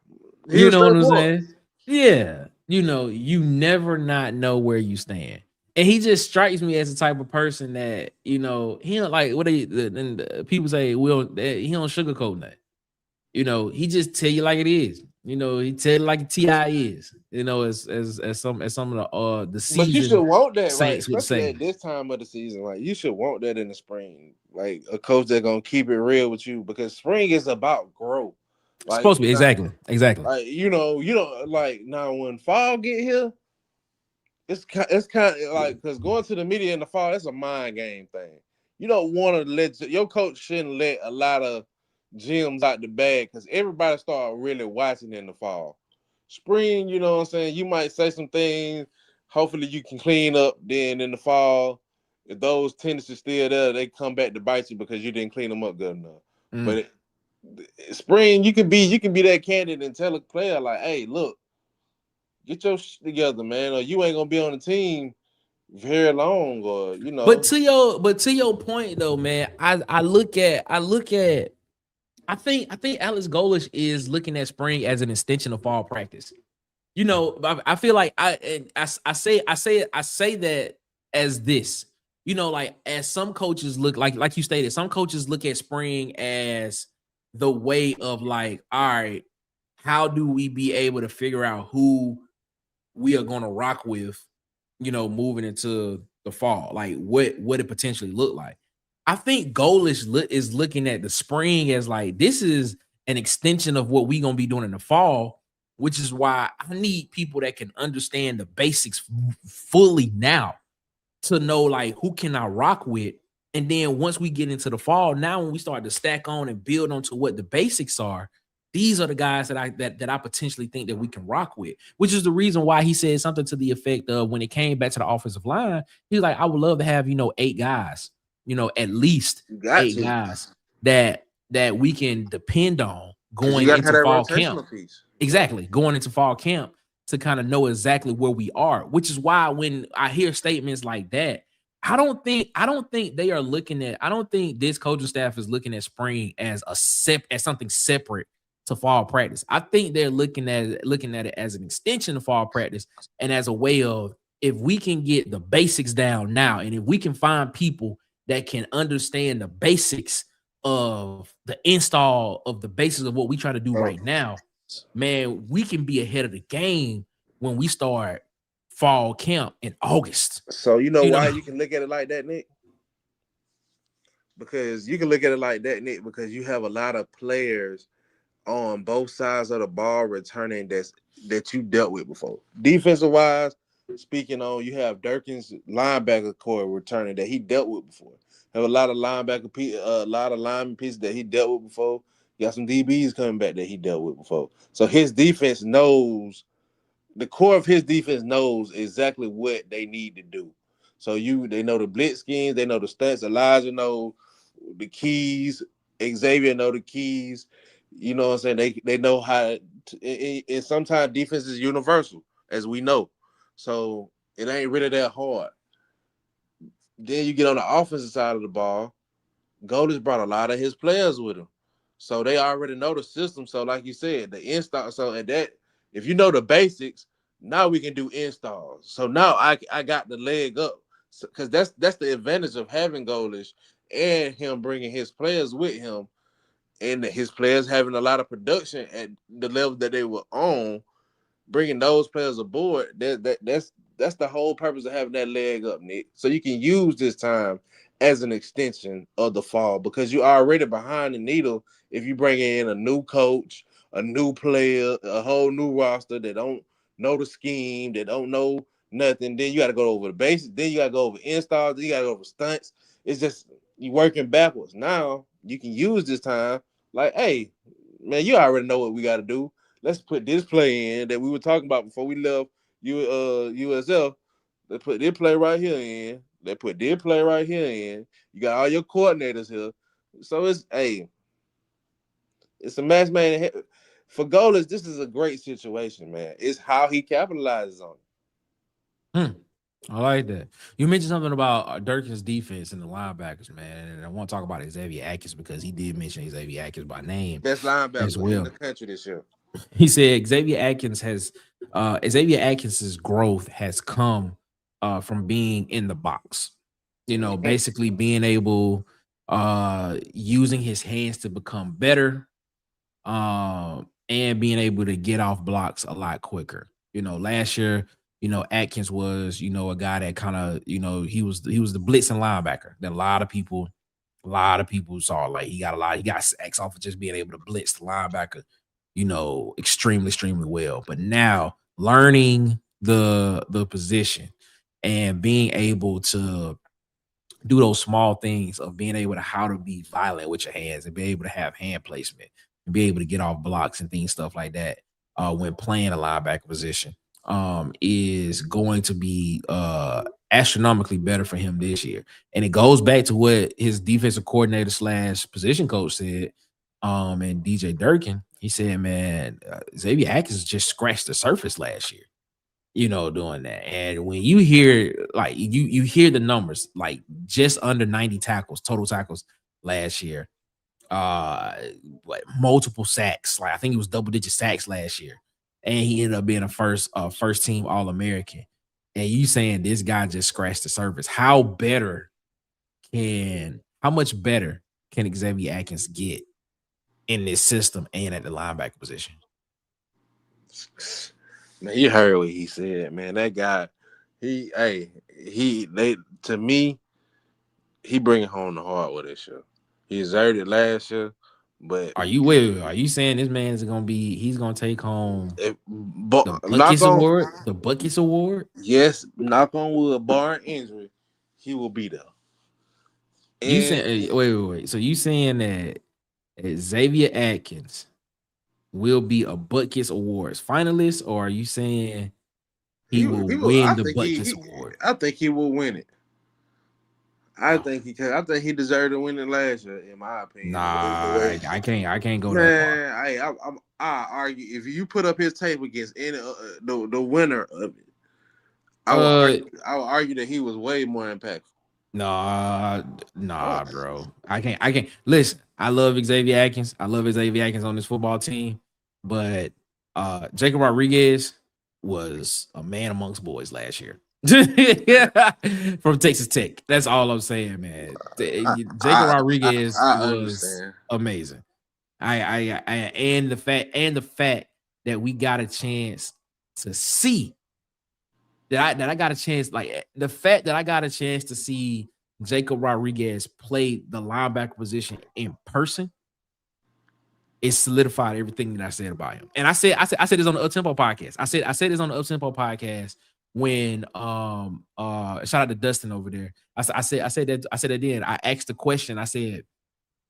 he You was know what I'm straightforward. saying? Yeah. You know, you never not know where you stand. And he just strikes me as the type of person that, you know, he don't like what people say, he don't sugarcoat nothing. You know, he just tell you like it is. You know, he tell it like Ti is. You know, as some of the But you should seasoned want that, right? Saints would Especially say. at this time of the season. Like you should want that in the spring. Like a coach that's gonna keep it real with you because spring is about growth. Supposed Like to be exactly. like now when fall get here, it's kind of like because going to the media in the fall, it's a mind game thing. You don't want to let your coach shouldn't let a lot of gems out the bag because everybody start really watching in the fall. Spring, you know what I'm saying? You might say some things. Hopefully, you can clean up. Then in the fall, if those tendencies still there, they come back to bite you because you didn't clean them up good enough. But spring, you can be that candidate and tell a player like, "Hey, look, get your shit together, man, or you ain't gonna be on the team very long, or you But know." to your point though, man, I think Alex Golesh is looking at spring as an extension of fall practice. You know, I feel like I say that as this. You know, like as some coaches look like you stated, some coaches look at spring as the way of like, all right, how do we be able to figure out who we are going to rock with, you know, moving into the fall, like what it potentially look like. I think Goalish is looking at the spring as like this is an extension of what we gonna be doing in the fall, which is why I need people that can understand the basics fully now to know like who can I rock with. And then once we get into the fall, now when we start to stack on and build onto what the basics are, these are the guys that I potentially think that we can rock with, which is the reason why he said something to the effect of when it came back to the offensive line, he was like, I would love to have, you know, 8 guys, you know, at least You got 8 guys that we can depend on because you going got to have into that fall camp. rotational piece. Exactly. Going into fall camp to kind of know exactly where we are, which is why when I hear statements like that, I don't think they are looking at, I don't think this coaching staff is looking at spring as as something separate to fall practice. I think they're looking at it as an extension of fall practice and as a way of if we can get the basics down now, and if we can find people that can understand the basics of the install of the basics of what we try to do right now, man, we can be ahead of the game when we start fall camp in August. So you know You why know, you can look at it like that, Nick? Because you can look at it like that, Nick, because you have a lot of players on both sides of the ball returning that you dealt with before. Defensive wise, speaking on, you have Durkin's linebacker core returning that he dealt with before. Have a lot of a lot of lineman pieces that he dealt with before. You got some DBs coming back that he dealt with before. So his defense knows the core of his defense knows exactly what they need to do. So they know the blitz schemes, they know the stunts. Elijah know the keys. Xavier know the keys. You know what I'm saying? They know how and sometimes defense is universal, as we know. So it ain't really that hard. Then you get on the offensive side of the ball. Golders brought a lot of his players with him. So they already know the system. So, like you said, the install. So at that, if you know the basics, now we can do installs. So now I got the leg up. Because that's the advantage of having Golders and him bringing his players with him, and his players having a lot of production at the level that they were on, bringing those players aboard. That's the whole purpose of having that leg up, Nick. So you can use this time as an extension of the fall because you're already behind the needle. If you bring in a new coach, a new player, a whole new roster that don't know the scheme, that don't know nothing, then you got to go over the basics. Then you got to go over installs. Then you got to go over stunts. It's just you working backwards. Now you can use this time like, hey, man, you already know what we got to do. Let's put this play in that we were talking about before we left USF. They put this play right here in. They put this play right here in. You got all your coordinators here. So it's It's a match made in heaven. For Golesh, this is a great situation, man. It's how he capitalizes on it. I like that. You mentioned something about Durkin's defense and the linebackers, man. And I want to talk about Xavier Atkins because he did mention Xavier Atkins by name Best as linebacker in well. the country this year. He said Xavier Atkins's growth has come from being in the box. You know, basically being able using his hands to become better, and being able to get off blocks a lot quicker. You know, last year, you know, Atkins was, you know, a guy that kind of, you know, he was the blitzing linebacker that a lot of people saw. Like he got sacks off of just being able to blitz the linebacker, you know, extremely well. But now learning the position and being able to do those small things of being able to how to be violent with your hands and be able to have hand placement and be able to get off blocks and things, stuff like that, when playing a linebacker position, is going to be astronomically better for him this year. And it goes back to what his defensive coordinator / position coach said, and DJ Durkin. He said, man, Xavier Atkins just scratched the surface last year, you know, doing that. And when you hear, like, you hear the numbers, like just under 90 tackles, total tackles last year, multiple sacks. Like I think it was double-digit sacks last year, and he ended up being a first team All-American. And you saying this guy just scratched the surface? How much better can Xavier Atkins get in this system and at the linebacker position? Man, you heard what he said, man. That guy, to me, he bringing home the hardware this year. He deserved it last year, but Are you saying this man is he's gonna take home the Buckets Award? Yes, knock on wood, barring injury, he will be there. You saying wait. So you saying that Xavier Atkins will be a Buckets Awards finalist, or are you saying he will win the Buckets Award? I think he will win it. I think he deserved to win it last year, in my opinion. Nah, I can't go that far. I argue if you put up his tape against any the winner of it, I would argue that he was way more impactful. Nah, bro. I can't listen. I love Xavier Atkins. I love Xavier Atkins on this football team, but Jacob Rodriguez was a man amongst boys last year. From Texas Tech. That's all I'm saying, man. Jacob Rodriguez was amazing. And the fact that we got a chance to see that I got a chance, like the fact that I got a chance to see Jacob Rodriguez play the linebacker position in person, it solidified everything that I said about him. And I said this on the Uptempo podcast. I said this on the Uptempo podcast when shout out to Dustin over there. I said that then. I asked the question. I said,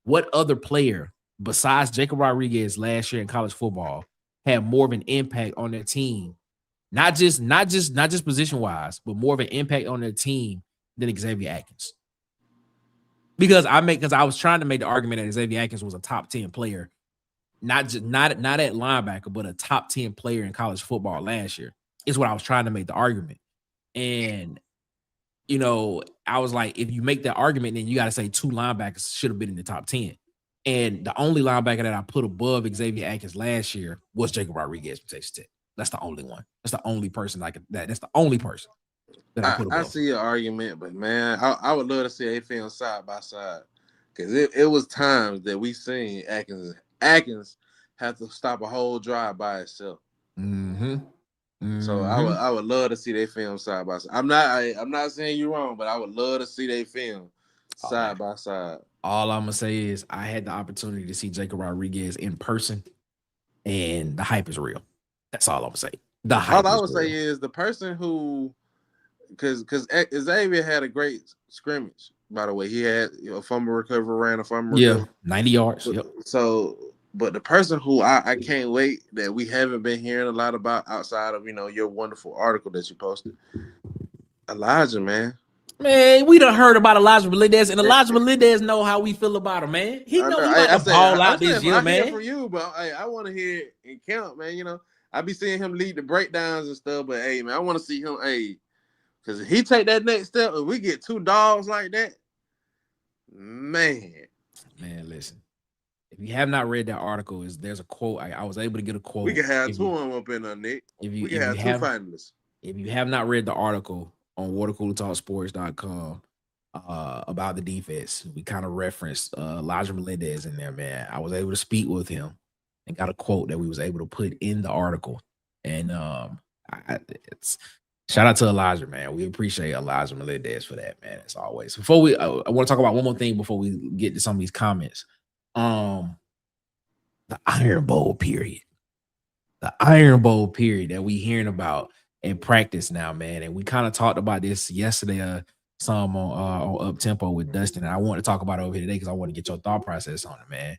what other player besides Jacob Rodriguez last year in college football had more of an impact on their team? Not just position wise, but more of an impact on their team than Xavier Atkins. Because I was trying to make the argument that Xavier Atkins was a top 10 player, not at linebacker, but a top 10 player in college football last year. Is what I was trying to make the argument. And, you know, I was like, if you make that argument, then you got to say two linebackers should have been in the top 10. And the only linebacker that I put above Xavier Atkins last year was Jacob Rodriguez from Texas Tech. That's the only one. That's the only person that's the only person that I put above. I see your argument, but man, I would love to see a film side by side. Because it was times that we seen Atkins have to stop a whole drive by itself. Mm-hmm. So I would love to see they film side by side. I'm not saying you're wrong, but I would love to see they film side by side. All I'm gonna say is I had the opportunity to see Jacob Rodriguez in person, and the hype is real. That's all I'm gonna say. The hype. All I would say is the person who, because Xavier had a great scrimmage. By the way, he had a fumble recovery, ran a fumble. Yeah, 90 yards. Yep. So. But the person who I can't wait that we haven't been hearing a lot about outside of, you know, your wonderful article that you posted, Elijah, man. Man, we done heard about Elijah Melendez, and Elijah Melendez know how we feel about him, man. He know he about to ball out this year, man. I hear from you, but hey, I want to hear it in camp, man. You know, I be seeing him lead the breakdowns and stuff, but hey, man, I want to see him, hey, because if he take that next step, and we get 2 dogs like that, man, listen. If you have not read that article, there's a quote. I was able to get a quote. We can have 2 of them up in there, Nick. We can have 2 finalists. If you have not read the article on watercoolertalksports.com about the defense, we kind of referenced Elijah Melendez in there, man. I was able to speak with him and got a quote that we was able to put in the article. And it's shout out to Elijah, man. We appreciate Elijah Melendez for that, man, as always. Before we, I want to talk about one more thing before we get to some of these comments. The Iron Bowl period. The Iron Bowl period that we hearing about in practice now, man. And we kind of talked about this yesterday, some on Up Tempo with Dustin. And I want to talk about it over here today because I want to get your thought process on it, man.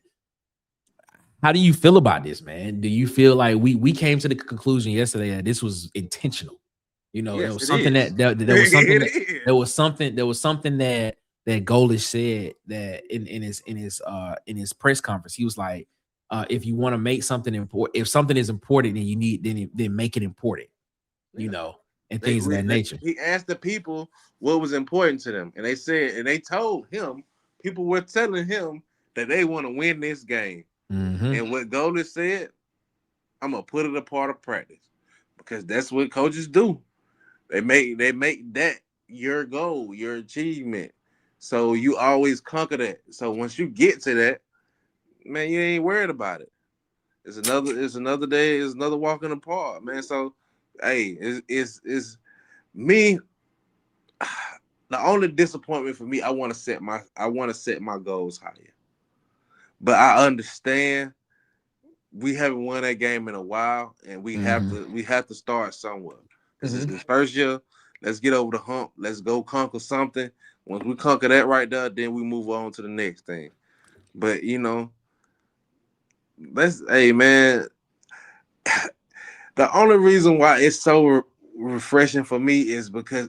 How do you feel about this, man? Do you feel like we came to the conclusion yesterday that this was intentional? You know, yes, there was something there was something that Golesh said that in his press conference. He was like, if you want to make something important, if something is important, then make it important, you know, and things of that nature. He asked the people what was important to them, and they said, and they told him, people were telling him that they want to win this game. Mm-hmm. And what Golesh said, I'm gonna put it a part of practice because that's what coaches do. They make that your goal, your achievement. So you always conquer that. So once you get to that, man, you ain't worried about it. It's another day, it's another walk in the park, man. So hey, it's me. The only disappointment for me, I want to set my goals higher. But I understand we haven't won that game in a while, and we have to start somewhere. This is the first year. Let's get over the hump. Let's go conquer something. Once we conquer that right there, then we move on to the next thing. But you know, hey man, the only reason why it's so refreshing for me is because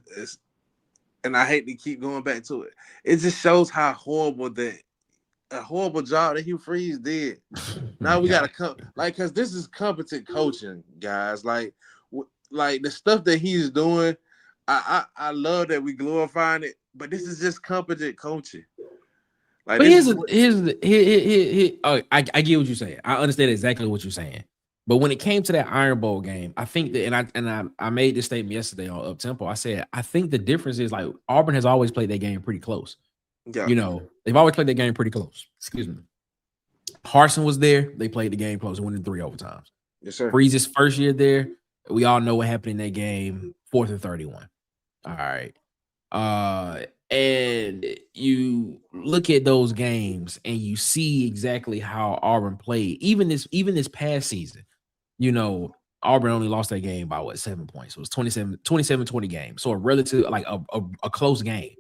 and I hate to keep going back to it. It just shows how horrible job that Hugh Freeze did. Now we gotta come because this is competent coaching, guys. Like the stuff that he's doing, I love that we glorifying it, but this is just competent coaching. Like, but I get what you're saying. I understand exactly what you're saying. But when it came to that Iron Bowl game, I think that, I made this statement yesterday on Up Tempo. I said I think the difference is like Auburn has always played that game pretty close. Yeah. You know, they've always played that game pretty close. Excuse me. Harsin was there. They played the game close and won in 3 overtimes. Yes, sir. Freeze's first year there, we all know what happened in that game, 4th and 31. All right. And you look at those games and you see exactly how Auburn played. Even this past season, you know, Auburn only lost that game by 7 points. It was 27-20 game. So a relative, like a close game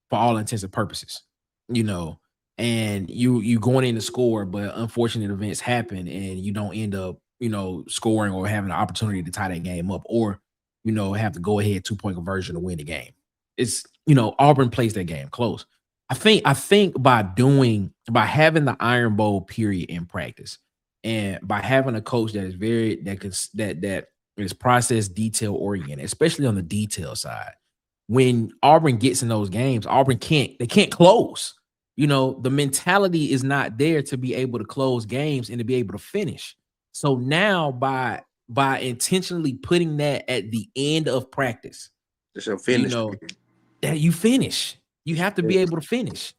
for all intents and purposes, you know, and you going in to score, but unfortunate events happen and you don't end up, you know, scoring or having an opportunity to tie that game up or, you know, have to go ahead 2-point conversion to win the game. It's, you know, Auburn plays that game close. I think by having the Iron Bowl period in practice and by having a coach that is that is process detail oriented, especially on the detail side, when Auburn gets in those games, Auburn can't close. You know, the mentality is not there to be able to close games and to be able to finish. So now by intentionally putting that at the end of practice, finish. You know, that you finish. You have to be able to finish.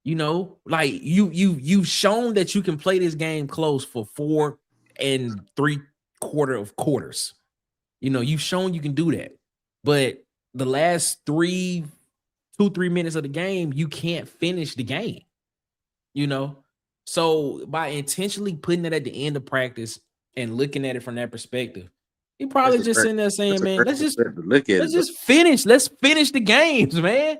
You know, like you've shown that you can play this game close for 4 3/4 quarters. You know, you've shown you can do that. But the last 2-3 minutes of the game, you can't finish the game. You know, so by intentionally putting it at the end of practice and looking at it from that perspective, he probably just sitting there saying, man, let's just finish. Let's finish the games, man.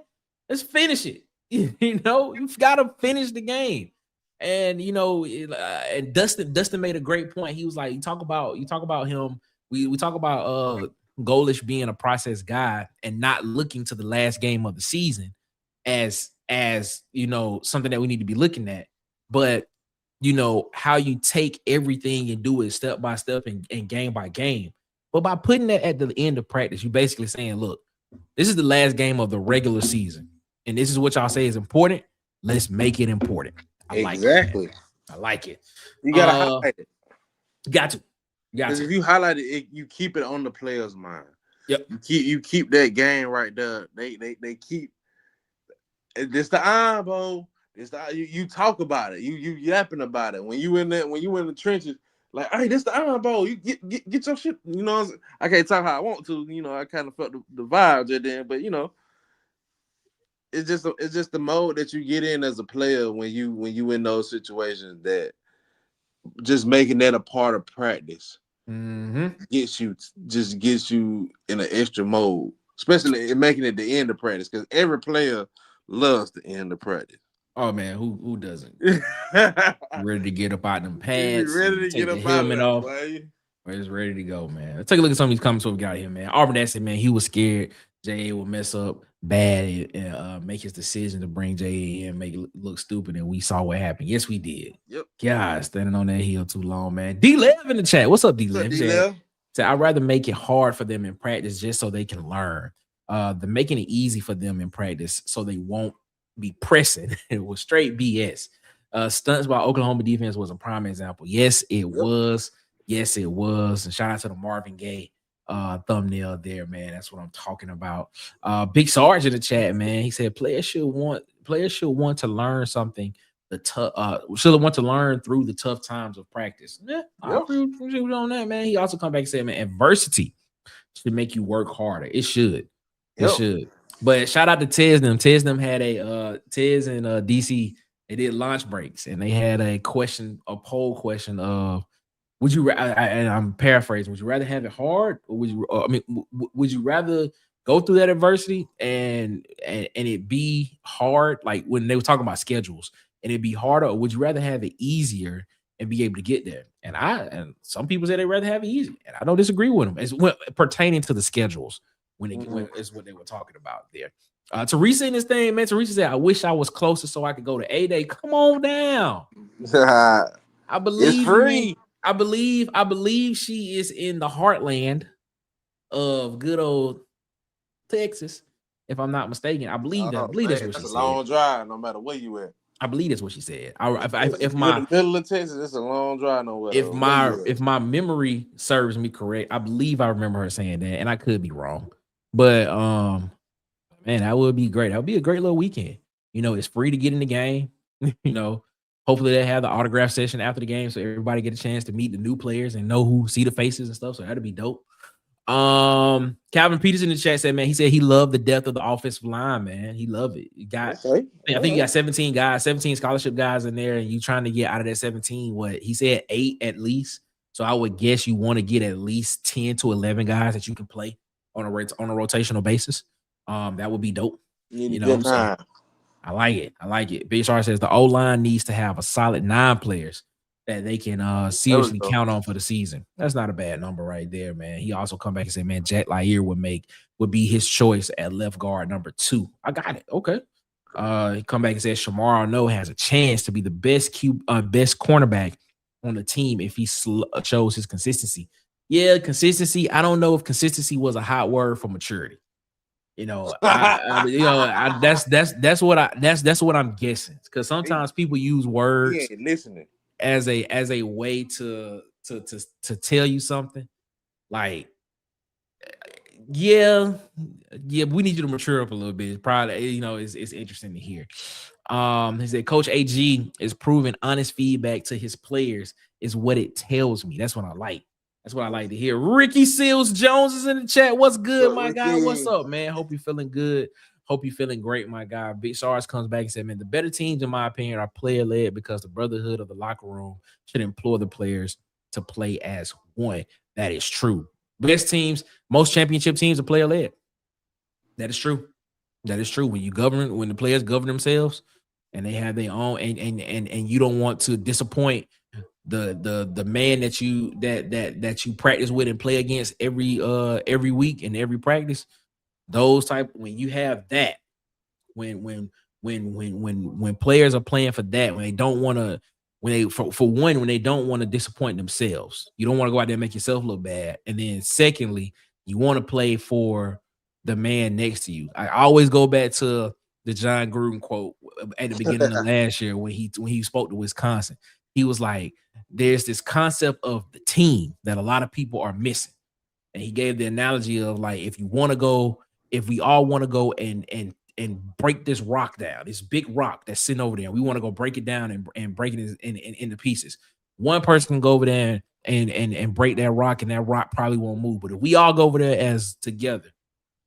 Let's finish it. You know, you've got to finish the game. And, you know, and Dustin made a great point. He was like, you talk about him. We talk about Golesh being a process guy and not looking to the last game of the season as something that we need to be looking at, but how you take everything and do it step by step and game by game. But by putting that at the end of practice, you basically saying, look, this is the last game of the regular season, and this is what y'all say is important. Let's make it important. I like it. I like it. You gotta highlight it. Got to. Because if you highlight it, you keep it on the player's mind. Yep. You keep that game right there. They keep this the Iron Bowl. You talk about it. You yapping about it. When you in the trenches, like, hey, this the Iron Bowl. You get your shit. I can't talk how I want to. I kind of felt the vibes at then, but it's just the mode that you get in as a player when you in those situations, that just making that a part of practice gets you in an extra mode, especially in making it the end of practice, because every player loves the end of practice. Oh man, who doesn't? Ready to get up out them pads, ready to get up helmet out off. It's ready to go, man. Let's take a look at some of these comments we got here, man. Auburn, that's it, man. He was scared J.A. would mess up bad and make his decision to bring J.A. in, make it look stupid, and we saw what happened. Yes, we did. Yep. God, standing on that hill too long, man. D-Lev in the chat. What's up, D-Lev? Said, I'd rather make it hard for them in practice just so they can learn. The making it easy for them in practice so they won't be pressing. It was straight BS. Stunts by Oklahoma defense was a prime example. Yes, it was. Yes, it was. And shout out to the Marvin Gaye thumbnail there, man. That's what I'm talking about. Big Sarge in the chat, man. He said players should want to learn something. Should want to learn through the tough times of practice. Yeah, I agree with you on that, man. He also come back and said, man, adversity should make you work harder. It should. It should. But shout out to Tez them. Tez them had Tez and DC. They did launch breaks, and they had a poll question of, would you? I'm paraphrasing. Would you rather have it hard, or would you? Would you rather go through that adversity and it be hard, like when they were talking about schedules, and it'd be harder, or would you rather have it easier and be able to get there? And some people say they'd rather have it easy, and I don't disagree with them. It's pertaining to the schedules when it's what they were talking about there. Teresa in this thing, man. Teresa said, "I wish I was closer so I could go to A-Day." Come on down. I believe it's free. I believe she is in the heartland of good old Texas, if I'm not mistaken. I believe that's what she said. That's a long drive, no matter where you at. I believe that's what she said. If my in the middle of Texas, it's a long drive nowhere. If my memory serves me correct, I believe I remember her saying that, and I could be wrong. But man, that would be great. That would be a great little weekend. It's free to get in the game. Hopefully they have the autograph session after the game, so everybody get a chance to meet the new players and see the faces and stuff. So that'd be dope. Calvin Peters in the chat said, man, he said he loved the depth of the offensive line, man. He loved it. I think you got 17 guys, 17 scholarship guys in there, and you trying to get out of that 17, what he said, 8 at least. So I would guess you want to get at least 10 to 11 guys that you can play on a rotational basis. That would be dope. So I like it. Big Star says the O-line needs to have a solid 9 players that they can seriously count on for the season. That's not a bad number right there, man. He also come back and said, man, Jack Lair would be his choice at left guard number 2. I got it. Okay. He come back and said Shamar Arno has a chance to be the best cornerback on the team if he shows his consistency. Yeah, consistency. I don't know if consistency was a hot word for maturity. That's what I'm guessing, because sometimes people use words as a way to tell you something. Like, yeah, we need you to mature up a little bit. It's probably, it's interesting to hear. He said Coach AG is proving honest feedback to his players is what it tells me. That's what I like. That's what I like to hear. Ricky Seals Jones is in the chat. What's good, my guy? What's up, man? Hope you're feeling good. Hope you're feeling great, my guy. Big Stars comes back and said, man, the better teams, in my opinion, are player-led because the brotherhood of the locker room should implore the players to play as one. That is true. Best teams, most championship teams are player-led. That is true. That is true. When the players govern themselves and they have their own, and you don't want to disappoint the man that you practice with and play against every week and every practice. Those type when you have that, when players are playing for that, when they don't want to, when they don't want to disappoint themselves, you don't want to go out there and make yourself look bad, and then secondly, you want to play for the man next to you. I always go back to the John Gruden quote at the beginning of last year when he spoke to Wisconsin. He was like, "There's this concept of the team that a lot of people are missing," and he gave the analogy of like, if we all want to go and break this rock down, this big rock that's sitting over there, we want to go break it down and break it into pieces. One person can go over there and break that rock, and that rock probably won't move. But if we all go over there as together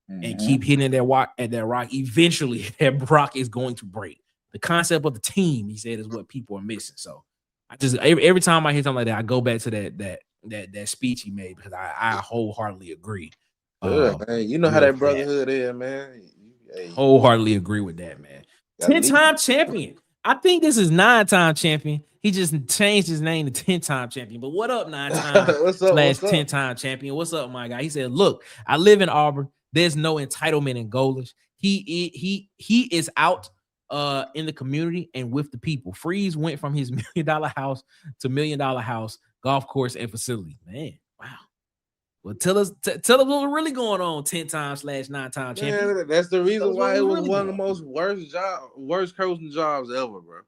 and keep hitting that rock eventually that rock is going to break. The concept of the team, he said, is what people are missing. So I just every time I hear something like that, I go back to that speech he made, because I wholeheartedly agree. Man, you know how that brotherhood is, man. Wholeheartedly agree with that, man. 10-time champion. I think this is 9-time champion. He just changed his name to 10-time champion. But what up, 9-time slash 10-time champion? What's up, my guy? He said, "Look, I live in Auburn. There's no entitlement in Golesh. He is out in the community and with the people. Freeze went from his $1 million house to $1 million house, golf course, and facility." Man, wow. Well, tell us what's really going on. 10-time slash 9-time champion. Man, that's the reason why it was really one of the most worst coaching jobs ever, bro.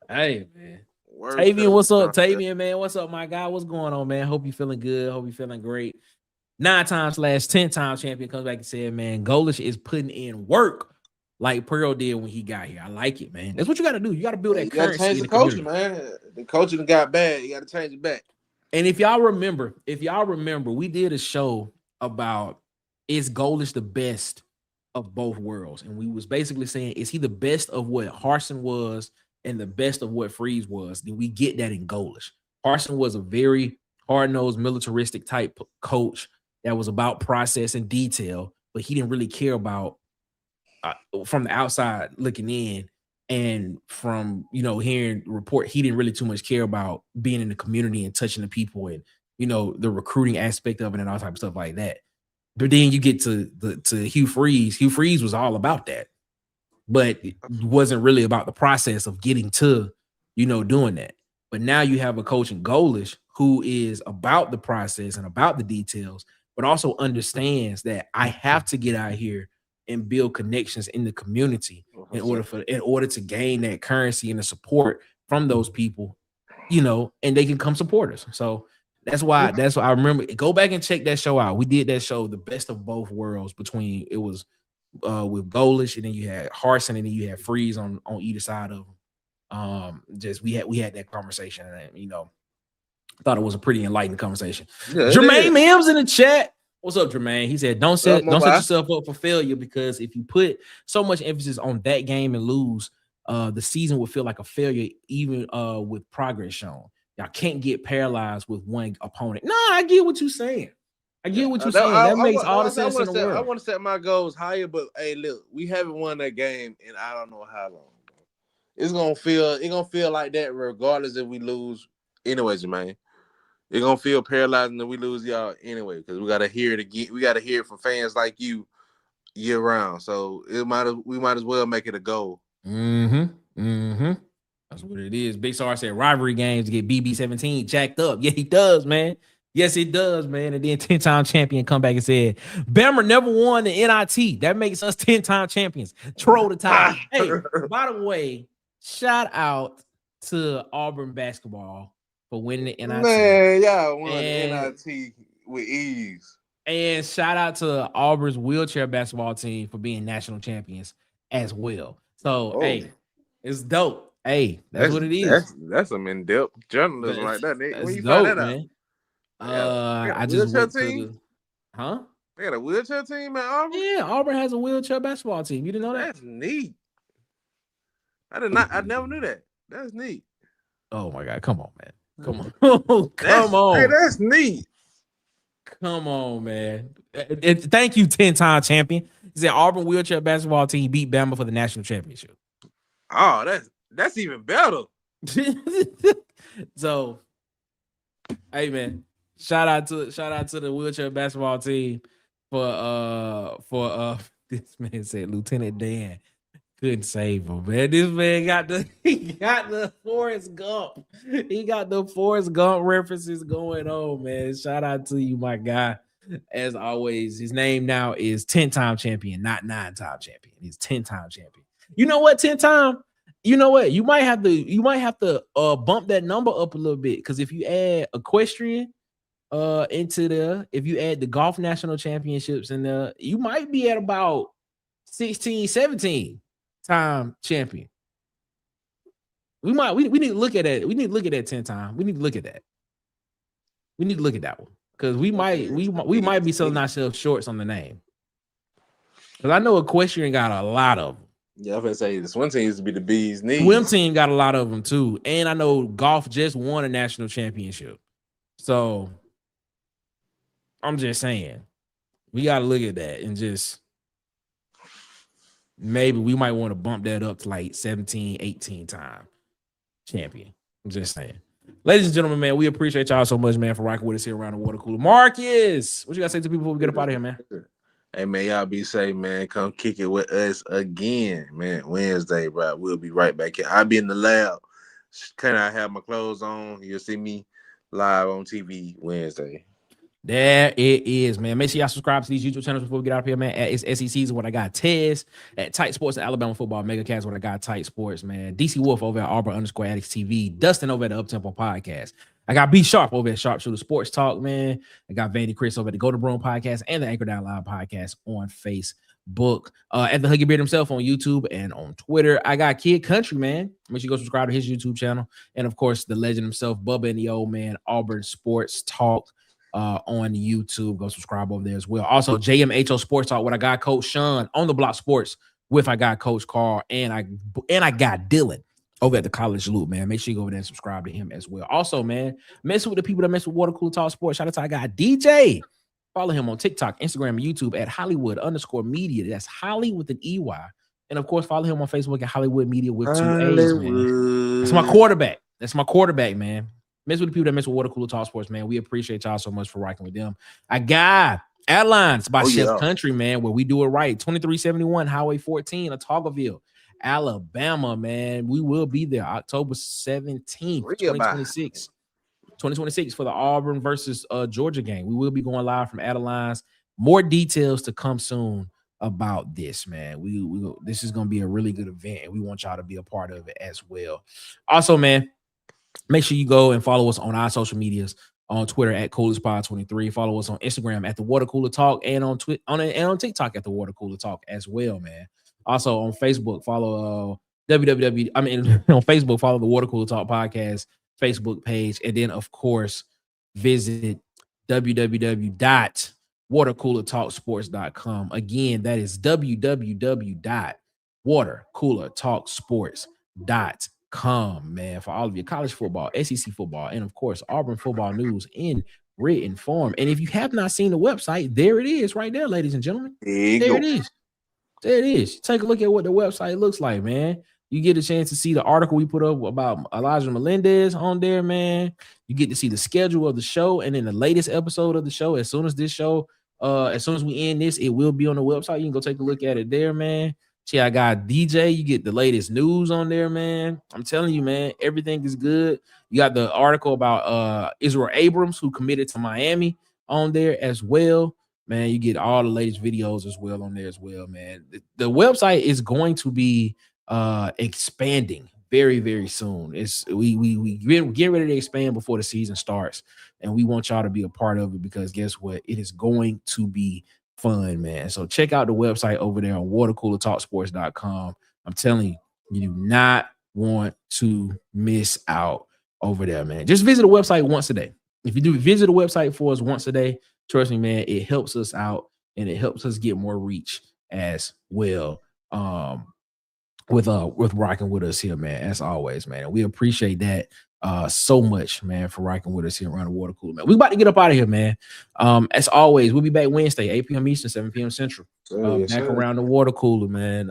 Hey, man. Tavian, what's up? Tavian, man, what's up, my guy? What's going on, man? Hope you feeling good. Hope you feeling great. 9-time slash 10-time champion comes back and said, man, Golesh is putting in work like Pearl did when he got here. I like it, man. That's what you got to do. You got to build that currency. Change the coaching, man. The coaching got bad. You got to change it back. And if y'all remember, we did a show about, is Golesh the best of both worlds? And we was basically saying, is he the best of what Harsin was and the best of what Freeze was? Then we get that in Golesh. Harsin was a very hard-nosed, militaristic type coach that was about process and detail, but he didn't really care about, from the outside looking in, and from, hearing the report, he didn't really too much care about being in the community and touching the people and, the recruiting aspect of it and all type of stuff like that. But then you get to Hugh Freeze. Hugh Freeze was all about that, but it wasn't really about the process of getting to, doing that. But now you have a coach in Golesh who is about the process and about the details, but also understands that I have to get out here and build connections in the community in order to gain that currency and the support from those people, and they can come support us. So that's why I remember, go back and check that show out. We did that show, the best of both worlds, between it was with Golesh, and then you had Harsin, and then you had Freeze on either side of them. We had that conversation, and I thought it was a pretty enlightening conversation. Yeah, Jermaine Mims in the chat. What's up, Jermaine? He said, don't set yourself up for failure, because if you put so much emphasis on that game and lose, the season would feel like a failure, even with progress shown. Y'all can't get paralyzed with one opponent. No, I get what you're saying. That makes all the sense in the world. I want to set my goals higher, but hey, look, we haven't won that game in I don't know how long. It's gonna feel like that regardless if we lose. Anyways, man. It's gonna feel paralyzing that we lose y'all anyway, because we gotta hear it again. We gotta hear it from fans like you year round. So we might as well make it a goal. That's what it is. Big Star said rivalry games to get BB17 jacked up. Yeah, he does, man. Yes, it does, man. And then 10-time champion come back and said, Bama never won the NIT. That makes us 10-time champions. Troll the top. Hey, by the way, shout out to Auburn basketball for winning the NIT. Man, y'all won the NIT with ease. And shout out to Auburn's wheelchair basketball team for being national champions as well. So, hey, it's dope. Hey, that's what it is. That's some in-depth journalism right there. When you dope, find that man. out? I just went to the, They got a wheelchair team at Auburn? Yeah, Auburn has a wheelchair basketball team. You didn't know that? That's neat. I never knew that. That's neat. Oh my God. Come on, man. Come on. Come on. Hey, that's neat. Come on, man. Thank you, 10-time champion. He said Auburn wheelchair basketball team beat Bama for the national championship. Oh, that's even better. So Hey man, shout out to the wheelchair basketball team for this man said Lieutenant Dan couldn't save him, man. This man got the Forrest Gump. He got the Forrest Gump references going on, man. Shout out to you, my guy. As always, his name now is 10-time champion, not 9-time champion. He's 10-time champion. You know what? 10-time. You know what? You might have to bump that number up a little bit because if you add equestrian into there, if you add the golf national championships in there, you might be at about 16, 17 time champion. We need to look at that. We need to look at that 10 time. We need to look at that. We need to look at that one because we might be selling ourselves shorts on the name. Because I know equestrian got a lot of them. Yeah, I'm gonna say the swim team used to be the bee's knees. Swim team got a lot of them too, and I know golf just won a national championship. So I'm just saying, we got to look at that and just maybe we might want to bump that up to like 17, 18 time champion. I'm just saying. Ladies and gentlemen, man, we appreciate y'all so much, man, for rocking with us here around the water cooler. Marcus, what you got to say to people before we get up out of here, man? Hey, man, y'all be safe, man. Come kick it with us again, man. Wednesday, bro. We'll be right back here. I'll be in the lab. Can I have my clothes on? You'll see me live on TV Wednesday. There it is, man. Make sure y'all subscribe to these YouTube channels before we get out of here, man. It's SEC's what I got Tez at Tight Sports, Alabama Football, Megacast what I got Tight Sports, man. DC Wolf over at Auburn _Addicts TV, Dustin over at the Uptempo Podcast. I got B Sharp over at Sharpshooter Sports Talk, man. I got Vandy Chris over at the Go to Broom Podcast and the Anchor Down Live Podcast on Facebook. At the Huggy Beard himself on YouTube and on Twitter. I got Kid Country, man. Make sure you go subscribe to his YouTube channel. And of course, the legend himself, Bubba and the Old Man, Auburn Sports Talk. On YouTube, go subscribe over there as well. Also, JMHO Sports Talk with I got Coach Sean on the Block Sports with I got Coach Carl and I got Dylan over at the College Loop, man. Make sure you go over there and subscribe to him as well. Also, man, mess with the people that mess with Water Cooler Talk Sports. Shout out to I got DJ. Follow him on TikTok, Instagram, and YouTube at Hollywood_media. That's Holly with an EY. And of course, follow him on Facebook at Hollywood Media with 2 A's, man. That's my quarterback, man. Mess with the people that mess with Water Cooler Talk Sports, man. We appreciate y'all so much for rocking with them. I got Airlines by Chef Country, man, where we do it right. 2371 Highway 14, Otagoville, Alabama, man. We will be there October 17th, 2026. 2026 for the Auburn versus Georgia game. We will be going live from Adelines. More details to come soon about this, man. This is going to be a really good event, and we want y'all to be a part of it as well. Also, man, make sure you go and follow us on our social medias on Twitter at CoolerSpot23. Follow us on Instagram at the Water Cooler Talk and on TikTok at the Water Cooler Talk as well, man. Also on Facebook, follow on Facebook, follow the Water Cooler Talk Podcast Facebook page, and then of course visit www.watercoolertalksports.com. Again, that is www.watercoolertalksports.com, man, for all of your college football, SEC football, and of course Auburn football news in written form. And if you have not seen the website, there it is right there, ladies and gentlemen. There it is. Take a look at what the website looks like, man. You get a chance to see the article we put up about Elijah Melendez on there, man. You get to see the schedule of the show and then the latest episode of the show. As soon as we end this, it will be on the website. You can go take a look at it there, man. See, I got DJ. You get the latest news on there, man. I'm telling you, man, everything is good. You got the article about Israel Abrams, who committed to Miami, on there as well. Man, you get all the latest videos as well on there as well, man. The website is going to be expanding very, very soon. We get ready to expand before the season starts, and we want y'all to be a part of it because guess what? It is going to be fun, man. So check out the website over there on watercoolertalksports.com. I'm telling you, you do not want to miss out over there, man. Just visit the website once a day. If you do visit the website for us once a day, trust me, man, it helps us out and it helps us get more reach as well. With rocking with us here, man, as always, man. We appreciate that so much, man, for rocking with us here around the water cooler, man. We about to get up out of here, man. As always, we'll be back Wednesday, 8 p.m. Eastern, 7 p.m. Central. Back around the water cooler, man.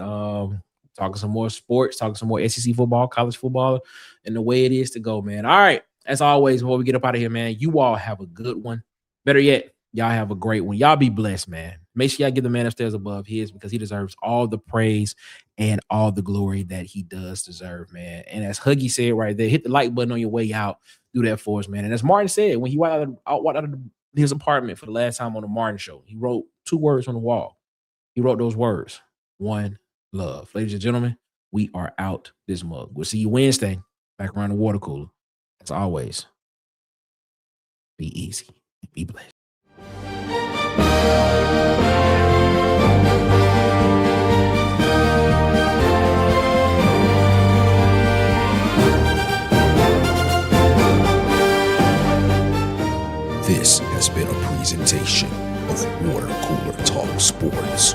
Talking some more sports, talking some more SEC football, college football, and the way it is to go, man. All right. as always, before we get up out of here, man, you all have a good one. Better yet, y'all have a great one. Y'all be blessed, man. Make sure y'all give the man upstairs above his, because he deserves all the praise and all the glory that he does deserve, man. And as Huggy said right there, hit the like button on your way out. Do that for us, man. And as Martin said, when he walked out of his apartment for the last time on the Martin show, he wrote 2 words on the wall. He wrote those words: one love. Ladies and gentlemen, we are out this mug. We'll see you Wednesday back around the water cooler. As always, be easy. Be blessed. This has been a presentation of Water Cooler Talk Sports.